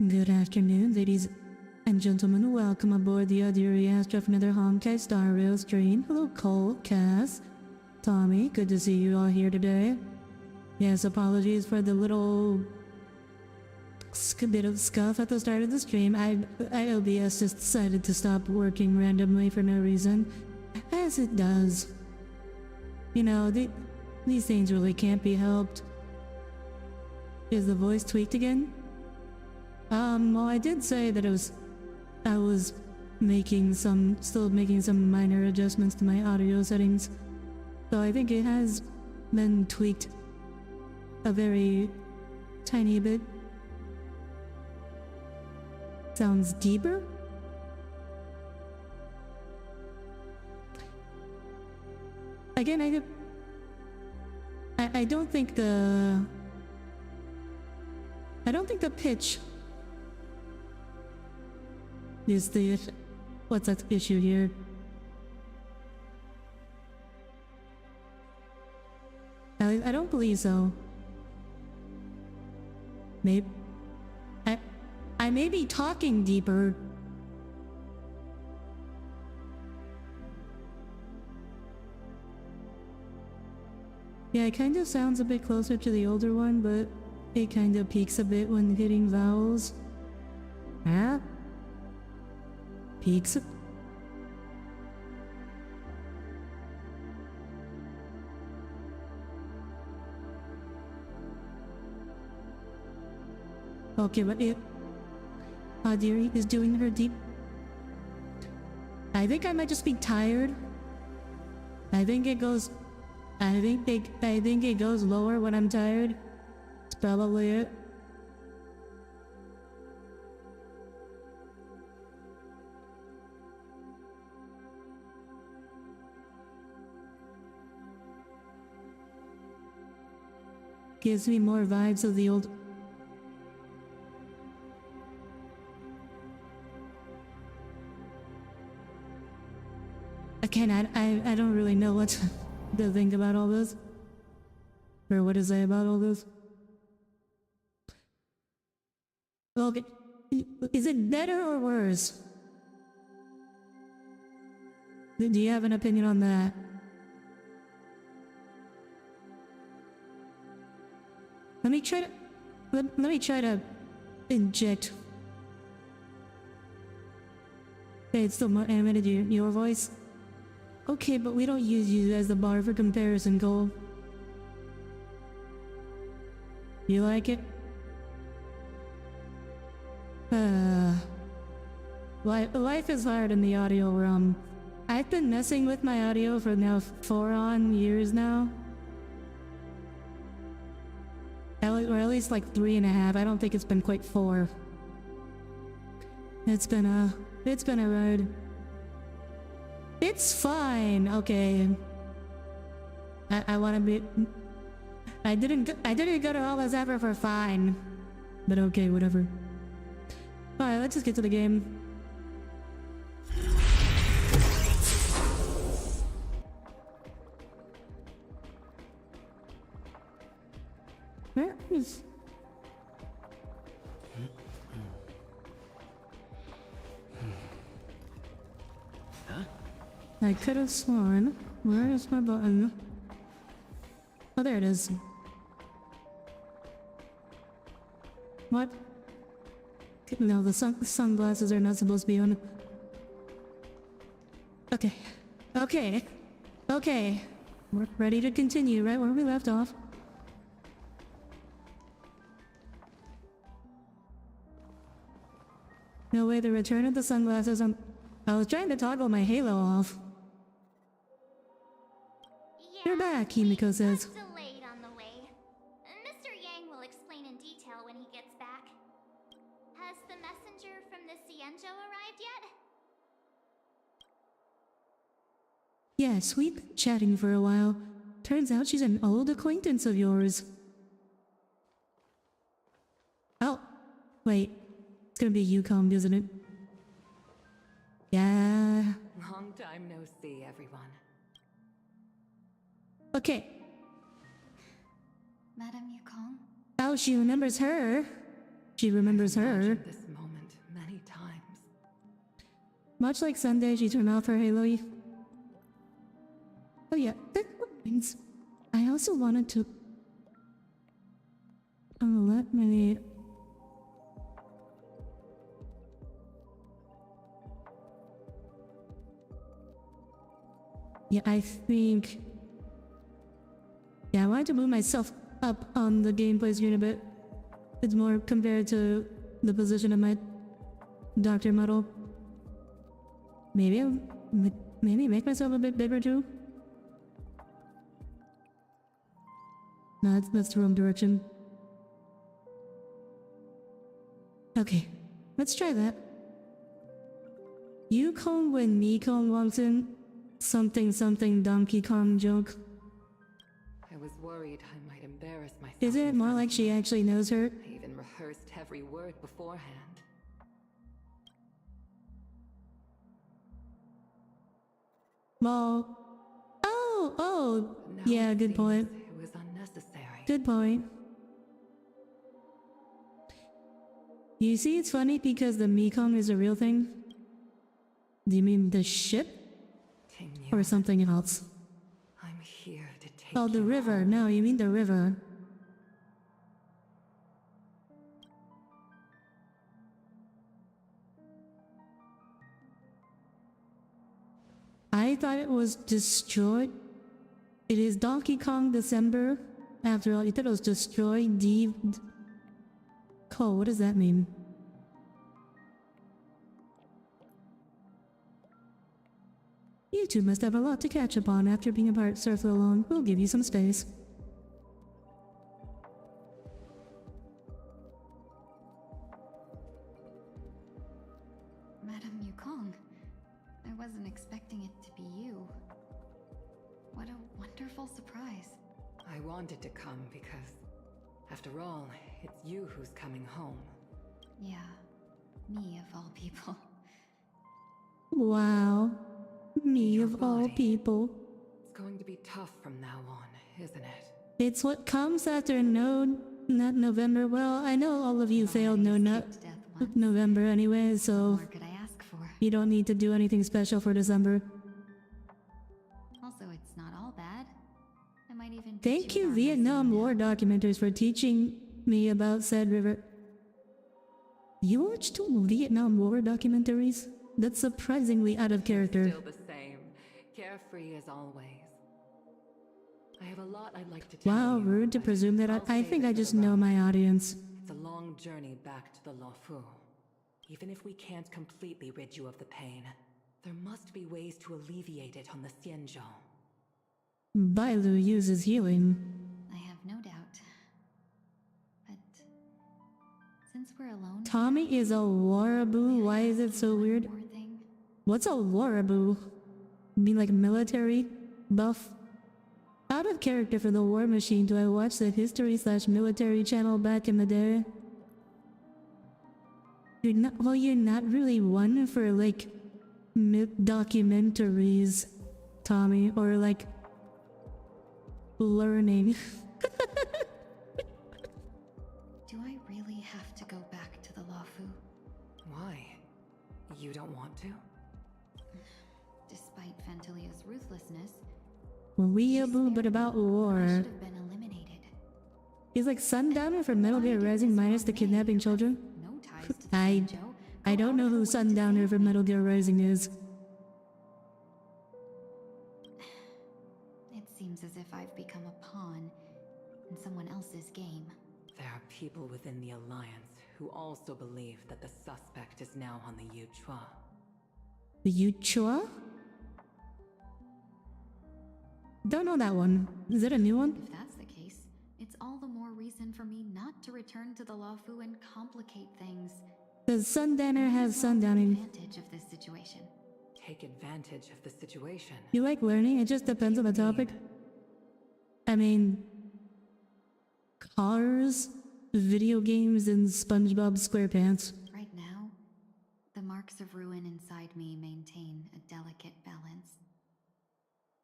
Good afternoon, ladies and gentlemen. Welcome aboard the Audire Astra for another Honkai Star Rail stream. Hello, Cole, Cass, Tommy. Good to see you all here today. Yes, apologies for the little bit of scuff at the start of the stream. OBS just decided to stop working randomly for no reason, as it does. You know, these things really can't be helped. Is the voice tweaked again? Well, I did say that I was still making some minor adjustments to my audio settings. So I think it has been tweaked a very tiny bit. Sounds deeper? Again, I don't think the pitch is the what's that issue here? I don't believe so. Maybe I may be talking deeper. Yeah, it kind of sounds a bit closer to the older one, but it kind of peaks a bit when hitting vowels. Ah? Peaks? Okay, but Audire is doing her deep... I think I might just be tired. I think it goes lower when I'm tired. That's probably it. Gives me more vibes of the old... Again, I don't really know what to think about all this. Or what to say about all this. Well, okay. Is it better or worse? Do you have an opinion on that? Let me try to inject. Hey, it's still more animated, your voice. Okay, but we don't use you as the bar for comparison, Cole. You like it? Life is hard in the audio realm. I've been messing with my audio for now 4 years now. Or at least like 3.5. I don't think it's been quite 4. It's been a ride. It's fine. Okay. I want to be. I didn't go to all this effort for fine. But okay, whatever. Alright, let's just get to the game. Where is... I could have sworn. Where is my button? Oh, there it is. What? No, the sunglasses are not supposed to be on. Okay. Okay. Okay. We're ready to continue right where we left off. No way, the return of the sunglasses. I was trying to toggle my halo off. You're back, Himiko says. Delayed on the way. Mr. Yang will explain in detail when he gets back. Has the messenger from the Cienjo arrived yet? Yes, we've been chatting for a while. Turns out she's an old acquaintance of yours. Oh, wait. It's gonna be Yukong, isn't it? Yeah. Long time no see, everyone. Okay. Madame Yukong? Oh, she remembers her. she remembers her. Imagined this moment many times. Much like Sunday, she turned off her Halo. Oh yeah, that reminds. I also wanted to. Let me. Yeah, I think. Yeah, I wanted to move myself up on the gameplay screen a bit. It's more compared to the position of my doctor model. Maybe maybe make myself a bit bigger too. No, that's the wrong direction. Okay, let's try that. Yukon when Nikon walks in. Something Donkey Kong joke. I was worried I might embarrass myself. Isn't it more like she actually knows her? I even rehearsed every word beforehand. Well, oh, But now yeah, it good seems point. It was unnecessary. Good point. You see, it's funny because the Mekong is a real thing. Do you mean the ship? Or something else? I'm here to take Oh, the you river. home. No, you mean the river. I thought it was destroyed. It is Donkey Kong December. After all, you thought it was destroyed. Cole, what does that mean? You two must have a lot to catch up on after being apart so long. We'll give you some space. Madame Yukong, I wasn't expecting it to be you. What a wonderful surprise. I wanted to come because, after all, it's you who's coming home. Yeah, me of all people. Wow. Me Your of all body. people. It's going to be tough from now on, isn't it? It's what comes after not November. Well, I know all of you failed not Escaped death once. November anyway, What so more could I ask for? you don't need to do anything special for December. Also, it's not all bad. I might even teach Thank you, an Vietnam armor War documenters, for teaching me about said river. You watched two Vietnam War documentaries? That's surprisingly out of character. Still the same. Carefree as always. I have a lot I'd like to tell Wow, you. rude to but presume that I'll I save think it I for just the know road. my audience. It's a long journey back to the Luofu. Even if we can't completely rid you of the pain, there must be ways to alleviate it on the Xianzhou. Bailu uses healing. I have no doubt. But since we're alone, Tommy is a waraboo. Why is it so weird? one more thing. What's a waraboo? You mean like military buff? Out of character for the War Machine, do I watch the history/military channel back in the day? You're not really one for like documentaries, Tommy, or like learning. Do I really have to go back to the Luofu? Why? You don't want to? Despite Fantilia's ruthlessness, Weeaboo, but about I war. should have been eliminated. Is like Sundowner from Metal Gear Rising minus the kidnapping children? No ties to the I Xianzhou. don't know who Sundowner from Metal Gear Rising is. It seems as if I've become a pawn in someone else's game. There are people within the Alliance who also believe that the suspect is now on the Yuchua. The Yuchua? Don't know that one. Is it a new one? If that's the case, it's all the more reason for me not to return to the Luofu and complicate things. Does Sundowner have sundowning? Advantage of this situation. Take advantage of the situation. You like learning? It just depends on the topic. I mean, cars, video games, and SpongeBob SquarePants. Right now, the marks of ruin inside me maintain a delicate balance.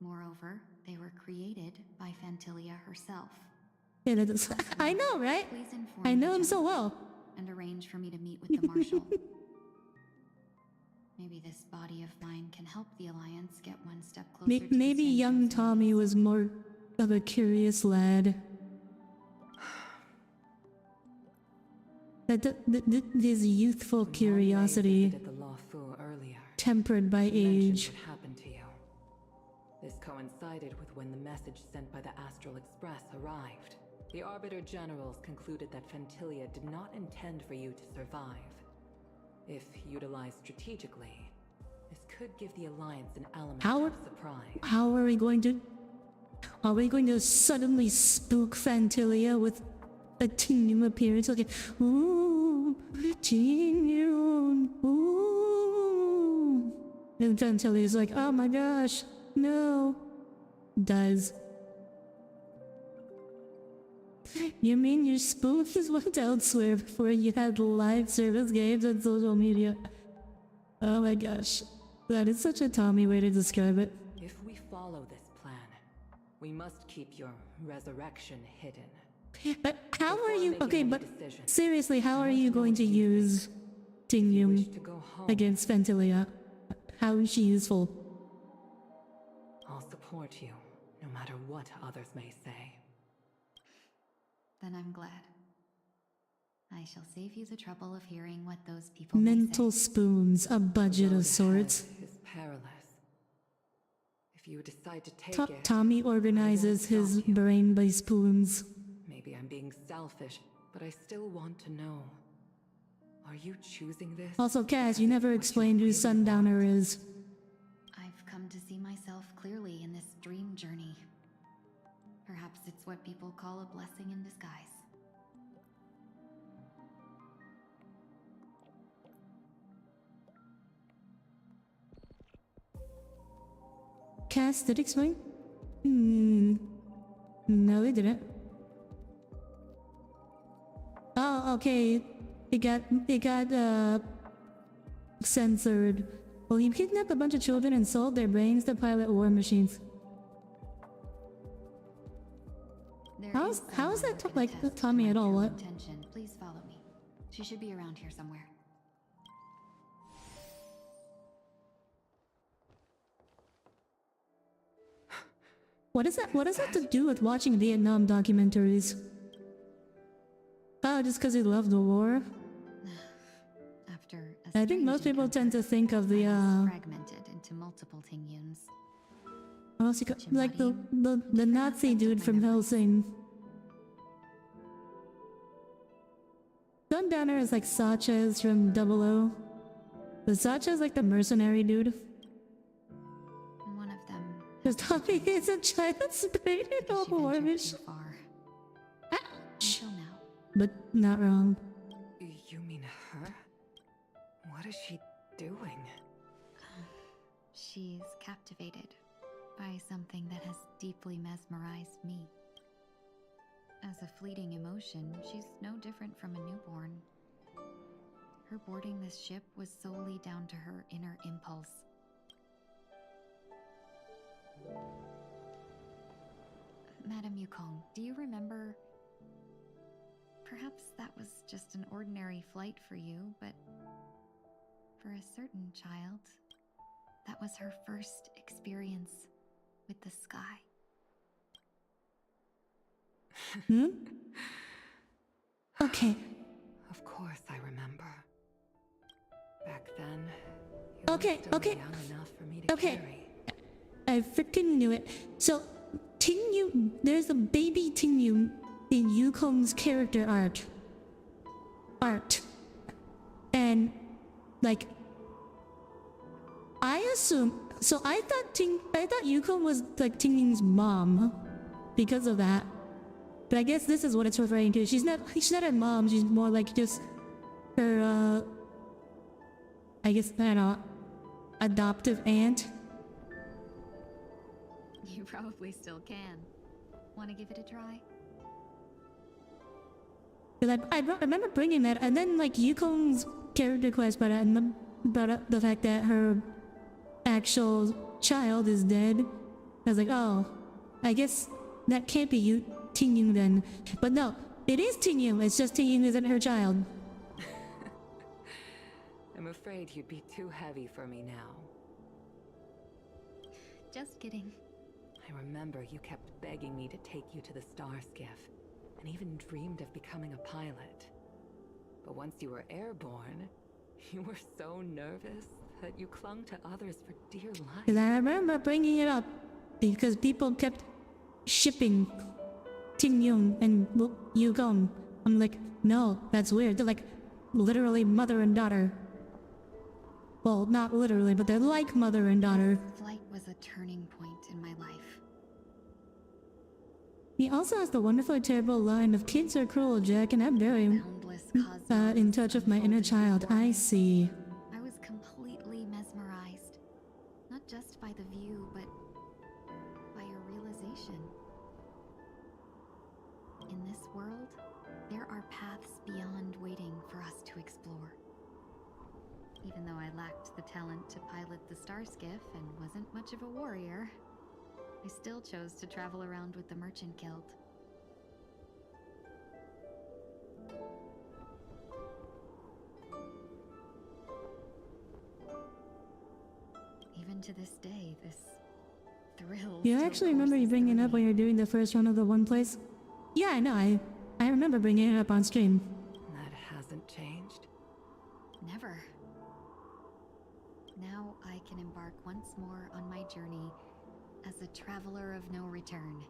Moreover, they were created by Fantilia herself. Yeah, I know, right? Please inform I know the him so general. well. and arrange for me to meet with the Marshal. Maybe this body of mine can help the Alliance get one step closer to the Maybe same young chosen Tommy race. was more of a curious lad. That his youthful curiosity, Visited the Lawful earlier. tempered by She mentioned age. what happened to you. This coincided with when the message sent by the Astral Express arrived. The Arbiter Generals concluded that Fentilia did not intend for you to survive. If utilized strategically, this could give the Alliance an element of surprise. How are we going to... Are we going to suddenly spook Fantilia with a Tinium appearance? Like, ooh, Tinium, ooh. And Fantilia's like, oh my gosh, no. Does. You mean your spoons went elsewhere before you had live service games on social media? Oh my gosh. That is such a Tommy way to describe it. If we follow this plan, we must keep your resurrection hidden. But how are Before you... making Okay, any but decision, seriously, how I are want you to know going what to you use If you Tinium wish to go home, against Fantilia? How is she useful? I'll support you, no matter what others may say. Then I'm glad. I shall save you the trouble of hearing what those people may Mental say. spoons, a budget The road of sorts. ahead is perilous. If you decide to take it, Tommy organizes his brain by spoons. maybe I'm being selfish, but I still want to know. Are you choosing this? Also, Cass, you never explained who Sundowner is. I've come to see myself clearly in this dream journey. Perhaps it's what people call a blessing in disguise. Cass did explain? No, they didn't. Oh, okay. It got censored. Well, he kidnapped a bunch of children and sold their brains to pilot war machines. How is that like Tommy at all? What? Intention. Please follow me. She should be around here somewhere. What is that? What does that to do with watching Vietnam documentaries? Oh, just because he loved the war? After I think most people tend to think of the fragmented into multiple Tingyuns. like the Nazi dude from Helsing. Sundowner is like Sanchez from 00. The Sanchez like the mercenary dude. One of them. Because Tommy is a child sprayed in a She war ventured machine. too far. Ouch. Until now. But not wrong. You mean her? What is she doing? She's captivated by something that has deeply mesmerized me. As a fleeting emotion, she's no different from a newborn. Her boarding this ship was solely down to her inner impulse. Madame Yukong, do you remember? Perhaps that was just an ordinary flight for you, but for a certain child, that was her first experience with the sky. Hmm? Okay. Of course I remember. Back then, you Okay, were still okay. young enough for me to Okay. carry. I freaking knew it. So, Tingyu, there's a baby Tingyu in Yukong's character art. And, like, I assume, so I thought Yukong was, like, Tingyu's mom because of that. But I guess this is what it's referring to. She's not her mom, she's more like just her, I guess, I don't know, adoptive aunt. You probably still can. Want to give it a try? Because I remember bringing that, and then like Yukong's character quest about the fact that her actual child is dead. I was like, oh, I guess that can't be Tingyu then. But no, it is Tingyu, it's just Tingyu isn't her child. I'm afraid you'd be too heavy for me now. Just kidding. I remember you kept begging me to take you to the star skiff, and even dreamed of becoming a pilot. But once you were airborne, you were so nervous that you clung to others for dear life. And I remember bringing it up because people kept shipping Ting Yun and Yu Gong. I'm like, no, that's weird. They're like literally mother and daughter. Well, not literally, but they're like mother and daughter. Flight was a turning point in my life. He also has the wonderfully terrible line of kids are cruel, Jack, and I'm very Boundless cosmos in touch with my inner child. I see. I was completely mesmerized. Not just by the view, but by a realization. In this world, there are paths beyond waiting for us to explore. Even though I lacked the talent to pilot the star skiff and wasn't much of a warrior, I still chose to travel around with the Merchant Guild. Even to this day, this thrill. You still actually remember you courses bringing it through up when me. you're doing the first run of the one place? Yeah, I know. I remember bringing it up on stream. That hasn't changed. Never. Now I can embark once more on my journey as a traveler of no return,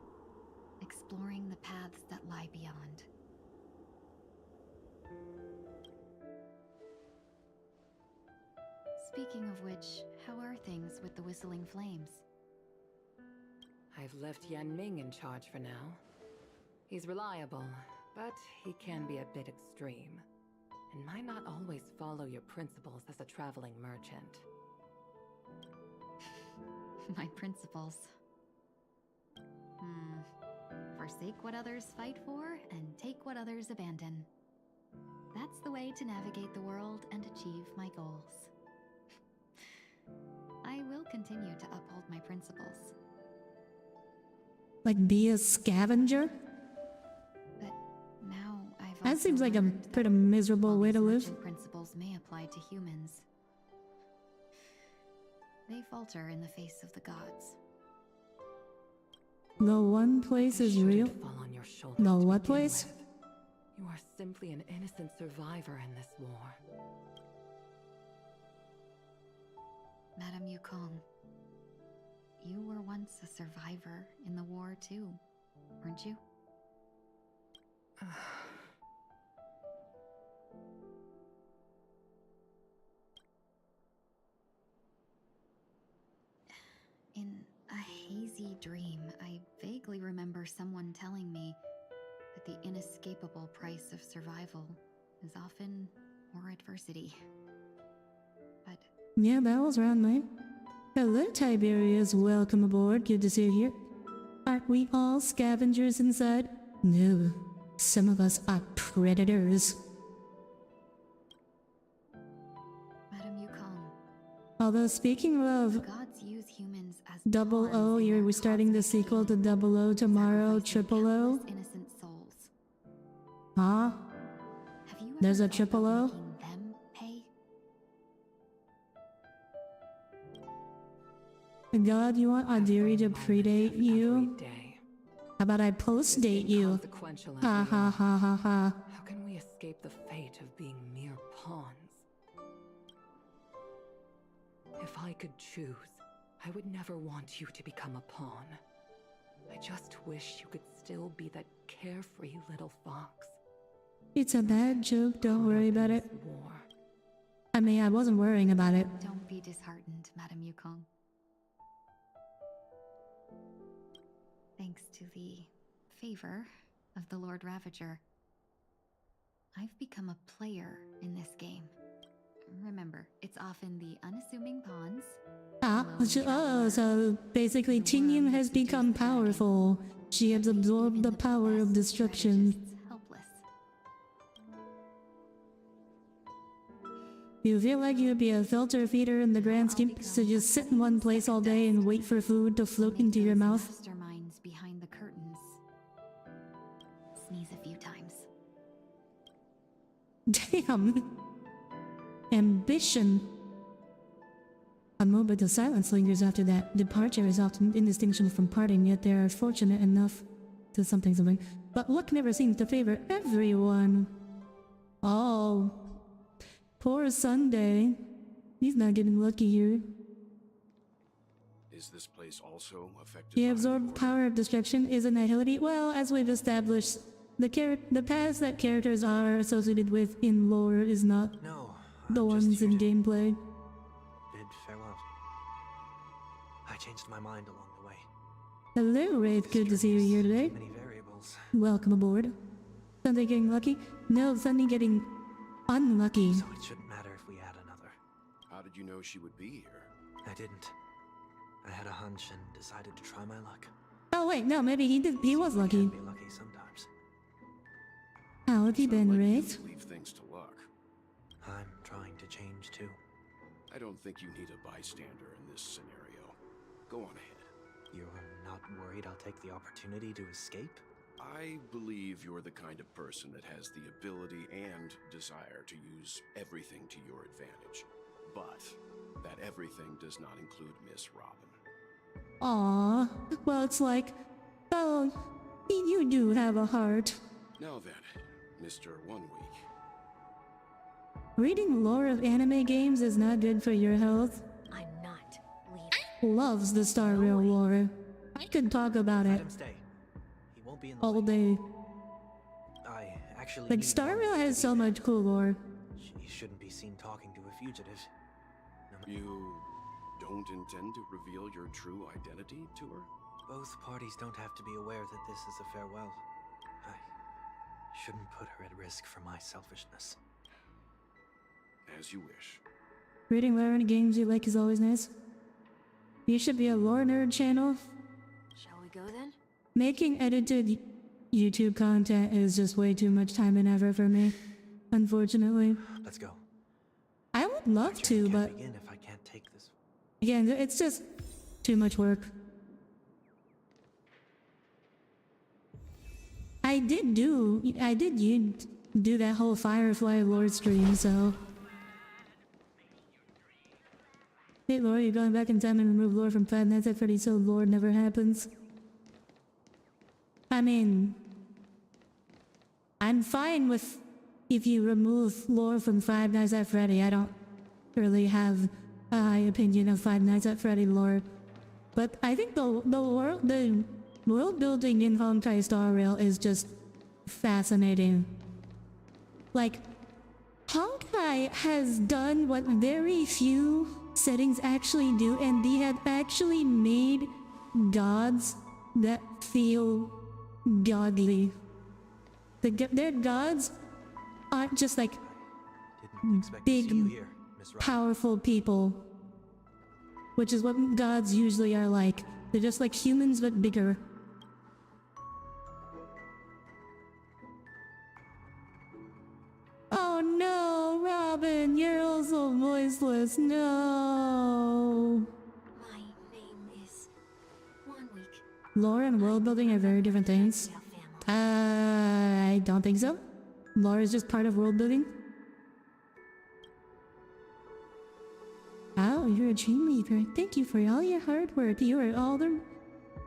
exploring the paths that lie beyond. Speaking of which, how are things with the Whistling Flames? I've left Yan Ming in charge for now. He's reliable, but he can be a bit extreme, and might not always follow your principles as a traveling merchant. My principles. Forsake what others fight for and take what others abandon. That's the way to navigate the world and achieve my goals. I will continue to uphold my principles. Like, be a scavenger? But now I've That also seems like a learned that pretty miserable while way these to live. merchant principles may apply to humans, they falter in the face of the gods. The one place This is shouldn't real. fall on your shoulders The to what begin place? with. You are simply an innocent survivor in this war. Madame Yukong, you were once a survivor in the war too, weren't you? In a hazy dream, I vaguely remember someone telling me that the inescapable price of survival is often more adversity. But Yeah, that was around mine. Hello, Tiberius. Welcome aboard. Good to see you here. Aren't we all scavengers inside? No. Some of us are predators. Madame Yukong, Although, speaking the of gods use humans as Double pawns O, in you're their restarting the cosmic sequel to game, Double O tomorrow, sacrificing Triple O? countless innocent souls. Huh? Have you ever There's a thought Triple about O? making them pay? God, you want Audire to Every moment predate of you? every day. How about I post-date you? Inconsequential as Ha we ha are, ha ha ha. how can we escape the fate of being mere pawns? If I could choose, I would never want you to become a pawn. I just wish you could still be that carefree little fox. It's a bad joke, don't caught worry up in about it. this war. I mean, I wasn't worrying about it. Don't be disheartened, Madame Yukong. Thanks to the favor of the Lord Ravager, I've become a player in this game. Remember, it's often the unassuming pawns. Ah, oh, so basically Ting has become powerful. She has absorbed the power of destruction. Helpless. You feel like you'd be a filter feeder in the grand scheme, so just sit in one place all day and wait for food to float Make into your those mouth? Masterminds behind the curtains. Sneeze a few times. Damn. ambition. A moment of silence lingers after that. Departure is often indistinguishable from parting, yet they are fortunate enough to something. But luck never seems to favor everyone. Oh, poor Sunday. He's not getting lucky here. Is this place also affected The by absorbed the power of destruction is annihility. Well, as we've established, the paths that characters are associated with in lore is not No, the I'm just ones here in to gameplay. bid farewell. I changed my mind along the way. Hello, Wraith. Good to see you here today. Too many variables. Welcome aboard. Sunday getting lucky? No, Sunday getting unlucky. So it shouldn't matter if we add another. How did you know she would be here? I didn't. I had a hunch and decided to try my luck. Oh wait, no, maybe he was I lucky. can be lucky sometimes. How have you Sound been, like you Wraith? leave things to luck. I'm trying to change too. I don't think you need a bystander in this scenario. Go on ahead. You're not worried I'll take the opportunity to escape? I believe you're the kind of person that has the ability and desire to use everything to your advantage. But that everything does not include Miss Robin. Aww. Well, it's like, oh, you do have a heart. Now then, Mr. 1 Week. Reading lore of anime games is not good for your health. I'm not leaving. Loves the Star Rail lore. I could talk about Let it him stay. He won't be in the all way. day. I actually Like, need Star one Rail to has be so there. much cool lore. She shouldn't be seen talking to a fugitive. No ma- You don't intend to reveal your true identity to her? Both parties don't have to be aware that this is a farewell. I shouldn't put her at risk for my selfishness. As you wish. Reading lore in games you like is always nice. You should be a lore nerd channel. Shall we go then? Making edited YouTube content is just way too much time and effort for me, unfortunately. Let's go. I would love My to, journey but can't begin if I can't take this. again, it's just too much work. I did do that whole Firefly lore stream, so. Hey Lore, you're going back in time and remove lore from Five Nights at Freddy's so lore never happens. I mean, I'm fine with if you remove lore from Five Nights at Freddy. I don't really have a high opinion of Five Nights at Freddy lore. But I think the world building in Honkai Star Rail is just fascinating. Like, Honkai has done what very few settings actually do, and they have actually made gods that feel godly. Their gods aren't just like Didn't expect big, to see you here, Miss Robin. powerful people, which is what gods usually are like. They're just like humans but bigger. Oh no, Robin, you're also voiceless. No. My name is 1 Week. Lore and world building are very different things. Your family. I don't think so. Lore is just part of world building. Oh, you're a dream weaver. Thank you for all your hard work. You are all the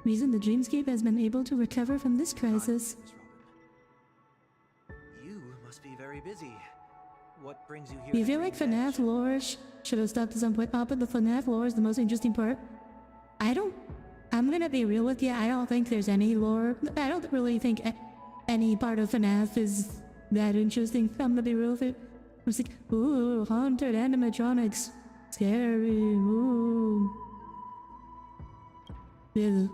reason the dreamscape has been able to recover from this crisis. Miss Robin. You must be very busy. What brings you here? You to feel like Dream's Edge? FNAF lore should have stopped at some point. Oh, but the FNAF lore is the most interesting part. I'm gonna be real with you. I don't think there's any lore. I don't really think any part of FNAF is that interesting. I'm gonna be real with it. I was like, ooh, haunted animatronics. Scary, ooh. Yeah.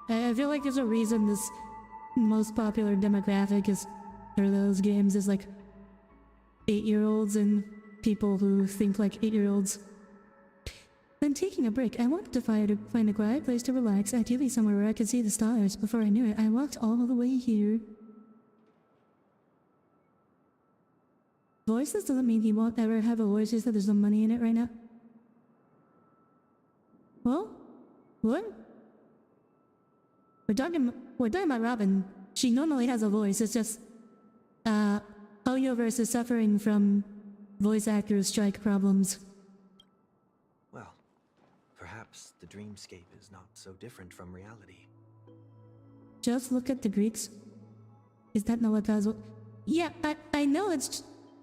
I feel like there's a reason this most popular demographic is for those games is like 8-year-olds and people who think like 8-year-olds. When taking a break, I wanted to find a quiet place to relax, ideally somewhere where I could see the stars. Before I knew it, I walked all the way here. Voices doesn't mean he won't ever have a voice, just that there's no money in it right now. Well, what? We're talking about Robin. She normally has a voice, it's just, Hoyoverse is suffering from voice actors strike problems. Well, perhaps the dreamscape is not so different from reality. Just look at the Greeks. Is that not what that's what? Yeah, I know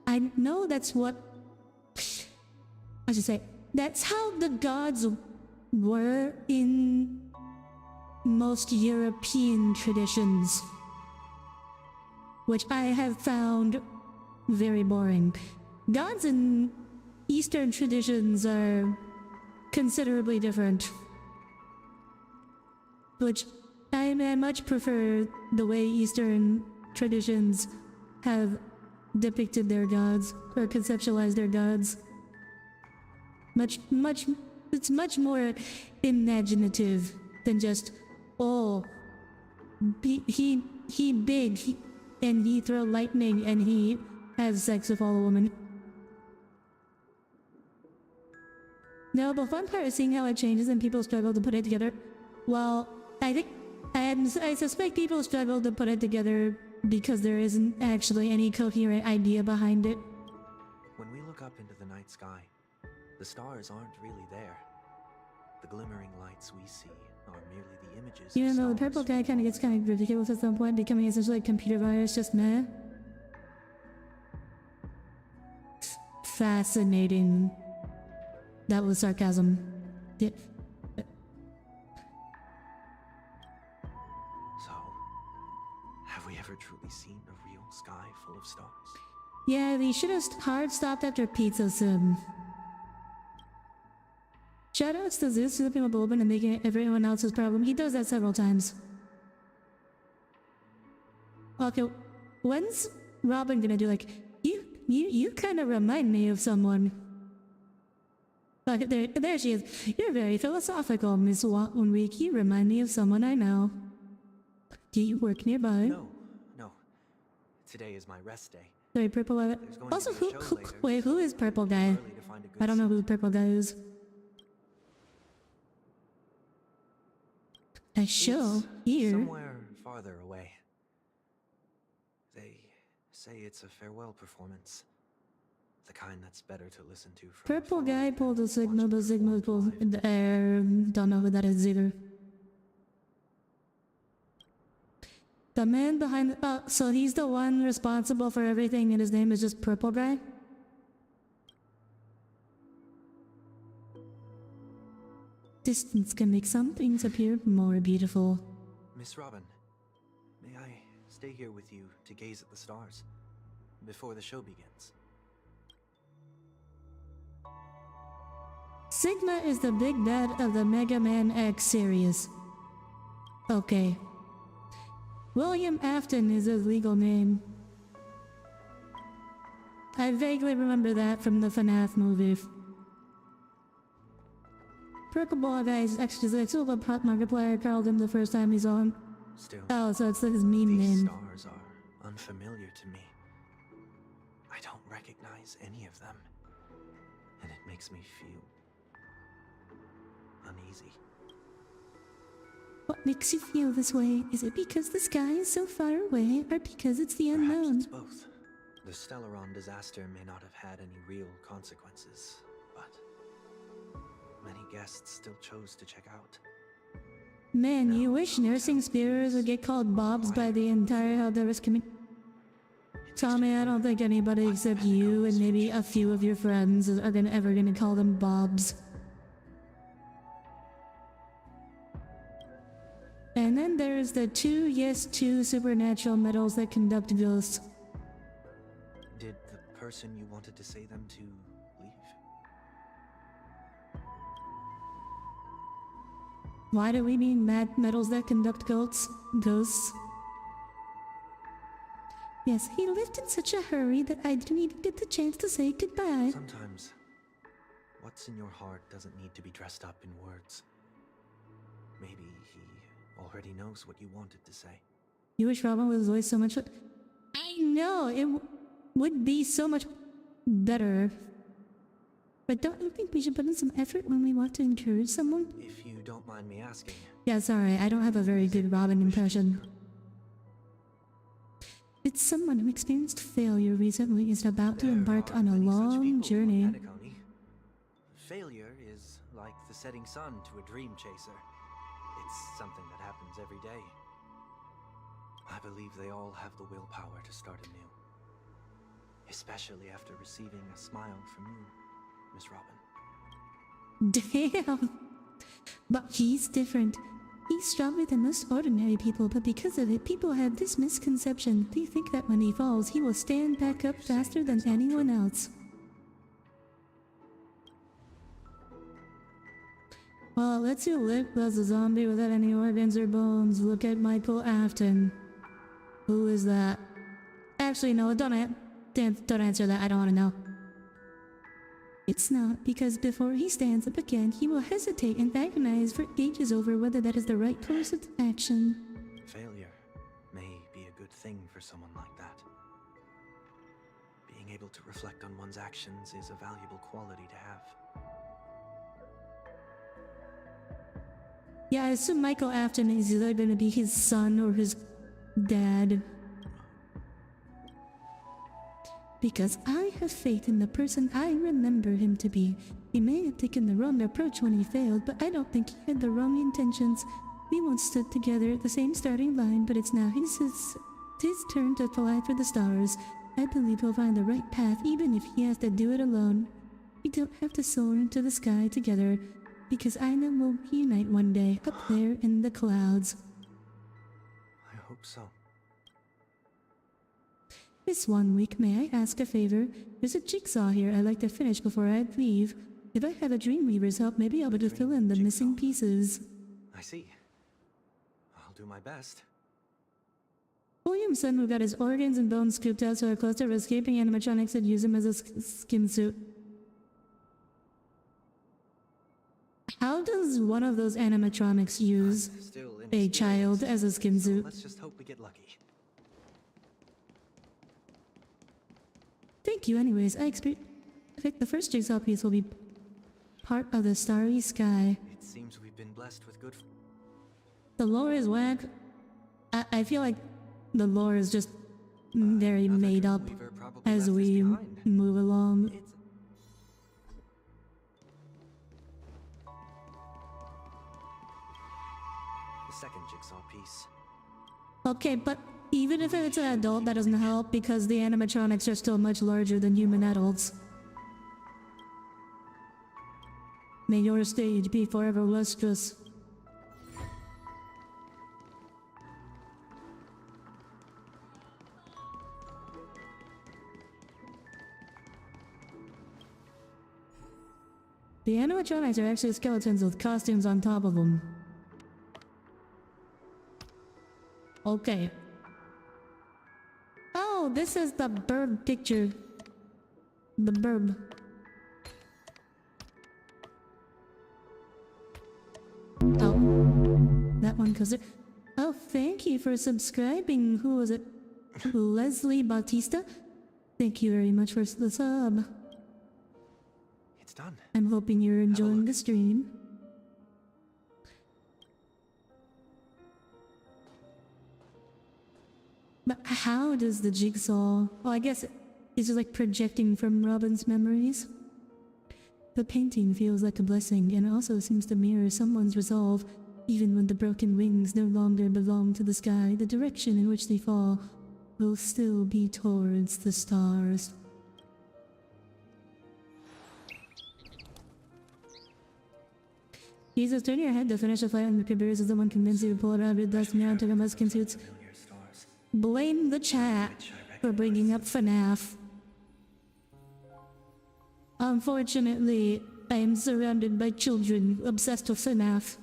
I know that's what I should say. That's how the gods were in most European traditions, which I have found very boring. Gods in Eastern traditions are considerably different, which I much prefer the way Eastern traditions have depicted their gods or conceptualized their gods. It's much more imaginative than just, oh, he big and he throw lightning and he has sex with all the women. No, the fun part is seeing how it changes and people struggle to put it together. Well, I suspect people struggle to put it together because there isn't actually any coherent idea behind it. When we look up into the night sky, the stars aren't really there. The glimmering lights we see are merely the images Even of though the stars. purple guy kind of ridiculous at some point, becoming essentially a computer virus, just meh. Fascinating. That was sarcasm. Yeah. So, have we ever truly seen a real sky full of stars? Yeah, they should have hard stopped after Pizza Sim. Shoutouts to Zeus sleeping with the woman and making it everyone else's problem. He does that several times. Okay, when's Robin gonna do like, you kind of remind me of someone. Like, there she is. You're very philosophical, Miss Week. You remind me of someone I know. Do you work nearby? No. Today is my rest day. Sorry, Purple Guy. There's going Also, to be a show later, wait, who is Purple Guy? early to find a good I don't know seat. who Purple Guy is. A show It's here. somewhere farther away. They say it's a farewell performance. The kind that's better to listen to from Purple afar Guy than pulled a signal, watch but it signal performed pulled live. the air. Don't know who that is either. The man behind so he's the one responsible for everything and his name is just Purple Guy? Distance can make some things appear more beautiful. Miss Robin, may I stay here with you to gaze at the stars before the show begins? Sigma is the big bad of the Mega Man X series. Okay. William Afton is his legal name. I vaguely remember that from the FNAF movie. Purple Ball Guy's actually like the Prop Markiplier called him the first time he saw him. Still, Oh, so it's like his meme these name. stars are unfamiliar to me. I don't recognize any of them, and it makes me feel uneasy. What makes you feel this way? Is it because the sky is so far away, or because it's the Perhaps unknown? it's both. The Stellaron disaster may not have had any real consequences, but many guests still chose to check out. Man, you No, wish nursing spearers would get called Bobs by the entire Helldivers community. Tommy, I don't think anybody except you and maybe a few of your friends are ever gonna call them Bobs. And then there's the two supernatural metals that conduct ghosts. Did the person you wanted to say them to leave? Why do we mean metals that conduct ghosts? Yes, he left in such a hurry that I didn't even get the chance to say goodbye. Sometimes, what's in your heart doesn't need to be dressed up in words. Maybe he already knows what you wanted to say. You wish Robin was always so much... I know, it would be so much better. But don't you think we should put in some effort when we want to encourage someone? If you don't mind me asking. Yeah, sorry, I don't have a very good Robin impression. It's someone who experienced failure recently is about to There embark are on a many such long people, journey. Penacony. Failure is like the setting sun to a dream chaser. It's something that happens every day. I believe they all have the willpower to start anew. Especially after receiving a smile from you, Miss Robin. Damn! But he's different. He's stronger than most ordinary people, but because of it, people have this misconception. They think that when he falls, he will stand back up faster than anyone else. Well, let's see live as a zombie without any organs or bones. Look at Michael Afton. Who is that? Actually, no, don't answer that. I don't want to know. It's not, because before he stands up again, he will hesitate and agonize for ages over whether that is the right course of action. Failure may be a good thing for someone like that. Being able to reflect on one's actions is a valuable quality to have. Yeah, I assume Michael Afton is either going to be his son or his dad. Because I have faith in the person I remember him to be. He may have taken the wrong approach when he failed, but I don't think he had the wrong intentions. We once stood together at the same starting line, but it's now his turn to fly for the stars. I believe he'll find the right path, even if he has to do it alone. We don't have to soar into the sky together, because I know we'll reunite one day, up there in the clouds. I hope so. This 1 week, may I ask a favor? There's a jigsaw here I'd like to finish before I leave. If I have a Dreamweaver's help, maybe I'll be able to fill in the missing pieces. I see. I'll do my best. Williamson, who got his organs and bones scooped out so a cluster of escaping animatronics had used him as a skin suit. How does one of those animatronics use Still a child inexperienced, as a skin so suit? let's just hope we get lucky. Thank you anyways. I expect the first jigsaw piece will be part of the starry sky. It seems we've been blessed with good. The lore is whack. I feel like the lore is just very Another made up Dreamweaver probably as left this we behind. move along. It's the second jigsaw piece. Okay, but even if it's an adult, that doesn't help because the animatronics are still much larger than human adults. May your stage be forever lustrous. The animatronics are actually skeletons with costumes on top of them. Okay. Oh, this is the bird picture. The burb. Oh. That one goes there. Oh, thank you for subscribing. Who was it? Leslie Bautista? Thank you very much for the sub. It's done. I'm hoping you're enjoying look. the stream. But how does the jigsaw... Well, I guess it's just like projecting from Robin's memories. The painting feels like a blessing and also seems to mirror someone's resolve. Even when the broken wings no longer belong to the sky, the direction in which they fall will still be towards the stars. Jesus, turn your head to finish the flight on the computers as the one convinced you to pull it out of it. Thus, now took a skin suits. Familiar stars, Blame the chat which I for bringing up FNAF. Unfortunately, I am surrounded by children obsessed with FNAF.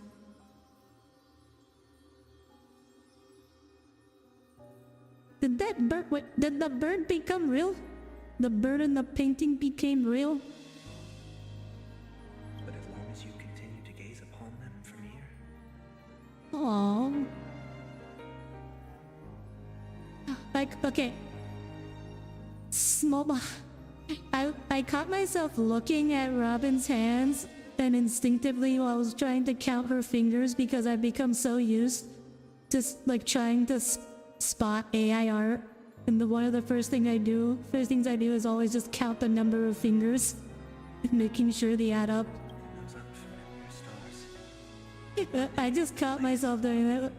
Did that bird... Wait, did the bird become real? The bird in the painting became real? But as long as you continue to gaze upon them from here, Aww. Like, okay. Small... I caught myself looking at Robin's hands, and instinctively while I was trying to count her fingers because I've become so used to, like, trying to spot AI art And one of the first things I do is always just count the number of fingers, making sure they add up. Those unfamiliar stars. I just caught myself doing that.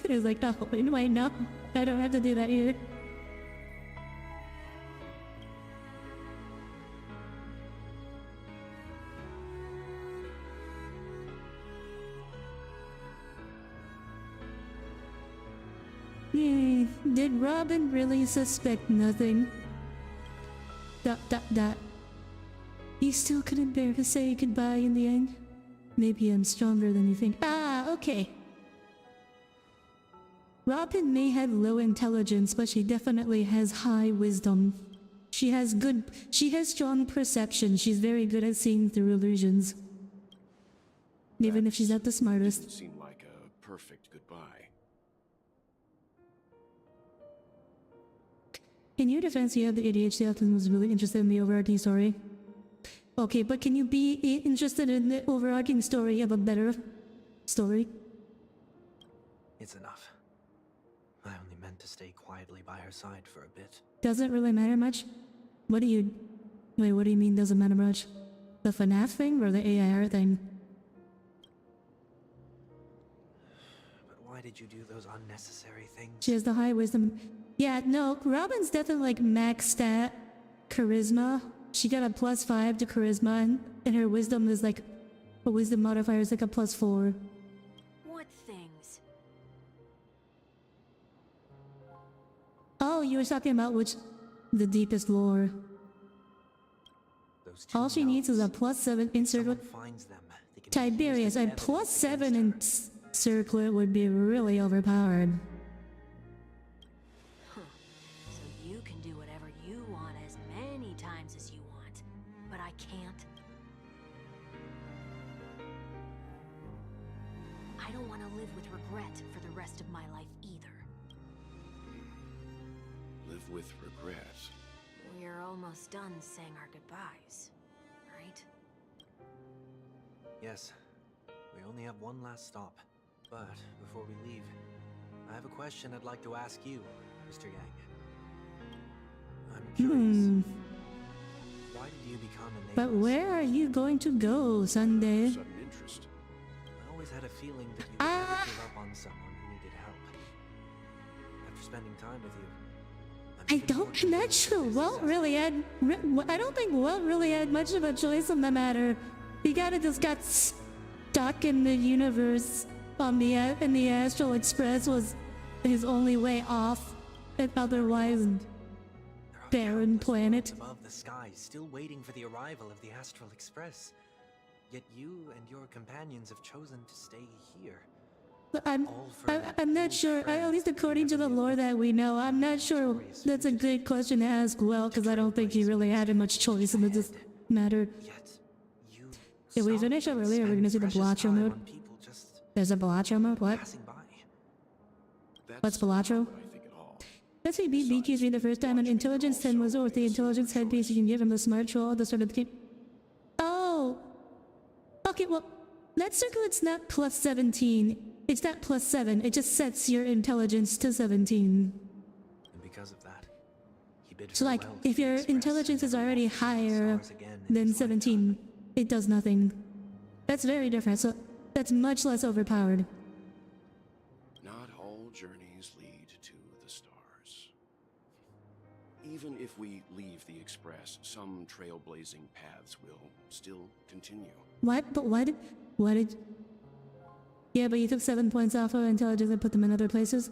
It was like, oh, wait, no, I don't have to do that here. Did Robin really suspect nothing? He still couldn't bear to say goodbye in the end? Maybe I'm stronger than you think. Ah, okay. Robin may have low intelligence, but she definitely has high wisdom. She has strong perception. She's very good at seeing through illusions. Even if she's not the smartest. Didn't seem like a perfect goodbye. In your defense, you have the ADHD often was really interested in the overarching story. Okay, but can you be interested in the overarching story of a better story? It's enough. I only meant to stay quietly by her side for a bit. Doesn't really matter much? What do you mean doesn't matter much? The FNAF thing or the AIR thing? But why did you do those unnecessary things? She has the high wisdom. Yeah, no, Robin's definitely like max stat charisma. She got a +5 to charisma, and her wisdom is like, her wisdom modifier is like a +4. What things? Oh, you were talking about the deepest lore. Those two All she needs is a +7 in circle. finds them. They can Tiberius, a +7 in circlet would be really overpowered. So you can do whatever you want as many times as you want, but I can't. I don't want to live with regret for the rest of my life either. Live with regret. We're almost done saying our goodbyes, right? Yes. We only have one last stop. But before we leave, I have a question I'd like to ask you, Mr. Yang. I'm curious. Why did you become a But nameless? where are you going to go, Sunday? Sudden interest. I always had a feeling that you would never give up on someone who needed help. After spending time with you, I'm not sure Walt really had. I don't think Walt really had much of a choice in the matter. He kinda just got stuck in the universe. In the Astral Express was his only way off. An otherwise barren planet. above the sky, still waiting for the arrival of the Astral Express. Yet you and your companions have chosen to stay here. But I'm not sure. At least according to the lore that we know, I'm not sure. That's a good question to ask Well, because I don't think he really had much choice in this matter. Yet you If we finish up earlier, we're gonna see the Blatcho mode. There's a Blatcho mode? What? passing by. What's Blatcho? What I think at all. Let's say beat BQ3 the first time, and Intelligence 10 was worth the Intelligence headpiece. You can give him the smart troll at the start of the game. Oh! Okay, well, that circlet's not +17. It's not +7. It just sets your intelligence to 17. And because of that, he bid So, like, farewell to if the your Express intelligence and is never already watched the higher stars again in than his 17, it does nothing. That's very different, so that's much less overpowered. Not all journeys lead to the stars. Even if we leave the Express, some trailblazing paths will still continue. What? But what did... Yeah, but you took 7 points off of intelligence and put them in other places?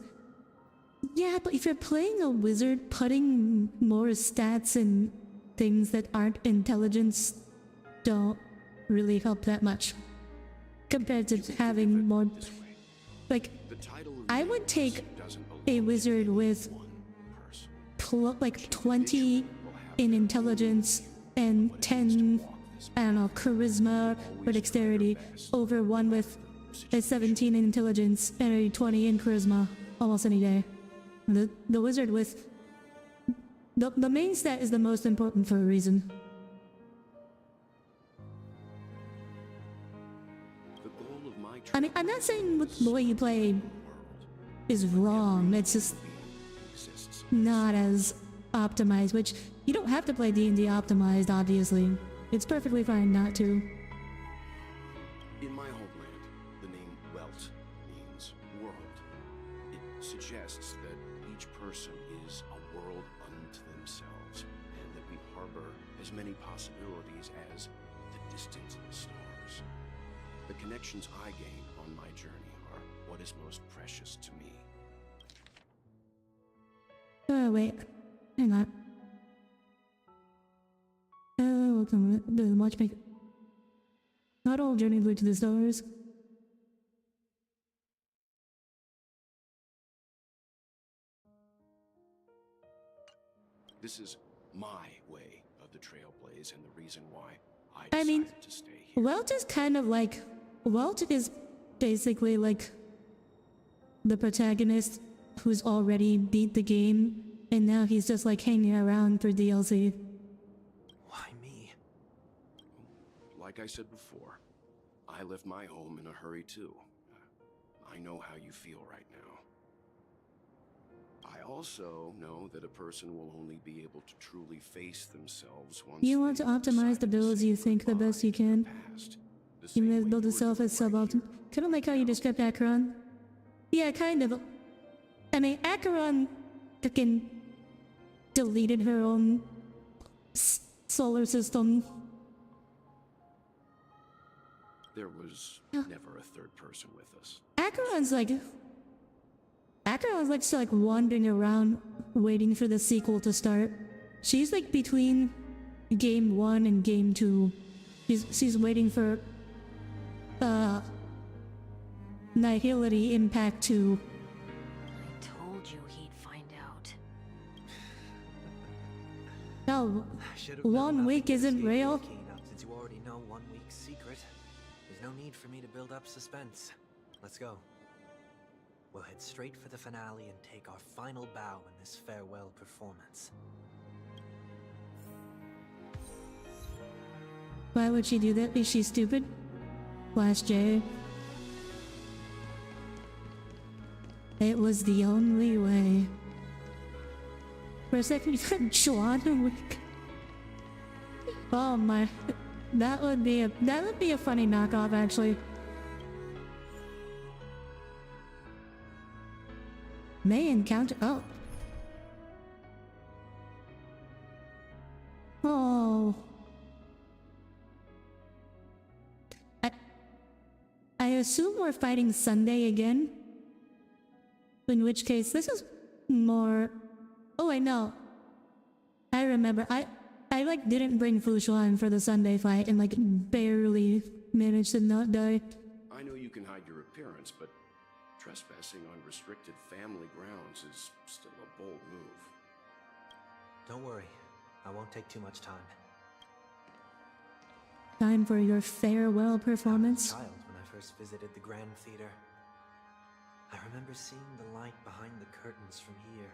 Yeah, but if you're playing a wizard, putting more stats and things that aren't intelligence don't really help that much. Compared to having more... This way. Like, The title of I the would take Empress doesn't belong a to wizard with one person. like 20 in intelligence and 10, I don't know, charisma or dexterity over one with a 17 in intelligence and a 20 in charisma almost any day. The wizard with... The main stat is the most important for a reason. The goal of my I mean, I'm not saying the way you play is wrong, it's just... exists not as optimized, which you don't have to play D&D optimized, obviously. It's perfectly fine not to. In my homeland, the name Welt means world. It suggests that each person is a world unto themselves, and that we harbor as many possibilities as the distant stars. The connections I gain on my journey are what is most precious to me. Wait. Hang on. Welcome to the matchmaker. Not all journeys lead to the stars. This is my way of the Trailblaze, and the reason why I I mean, decided to stay here. Welt is kind of like... Welt is basically like the protagonist who's already beat the game, and now he's just like hanging around for DLC. Why me? Like I said before, I left my home in a hurry too. I know how you feel right now. I also know that a person will only be able to truly face themselves once You want to they optimize the decide to builds say you think the best you goodbye to can. the past, the Even same if way build you're itself as doing right suboptimal. here. Kind of like how you described Acheron. Yeah, kind of. I mean, Acheron fucking deleted her own solar system. There was never a third person with us. Acheron's like just like wandering around waiting for the sequel to start. She's like between game 1 and game 2. She's waiting for Nihility Impact 2. I told you he'd find out. No, I should have 1 known week nothing isn't escaped real. your keynote, since you already know 1 week's secret. There's no need for me to build up suspense. Let's go. We'll head straight for the finale and take our final bow in this farewell performance. Why would she do that? Is she stupid? Flash J. It was the only way. For a second, you said John Wick. Oh my, that would be a funny knockoff actually. May encounter. Oh. I assume we're fighting Sunday again. In which case, this is more... Oh, I know. I remember. I like didn't bring Fushuan for the Sunday fight and like barely managed to not die. I know you can hide your appearance, but trespassing on restricted family grounds is still a bold move. Don't worry, I won't take too much time. Time for your farewell I was performance. a child when I first visited the Grand Theater. I remember seeing the light behind the curtains from here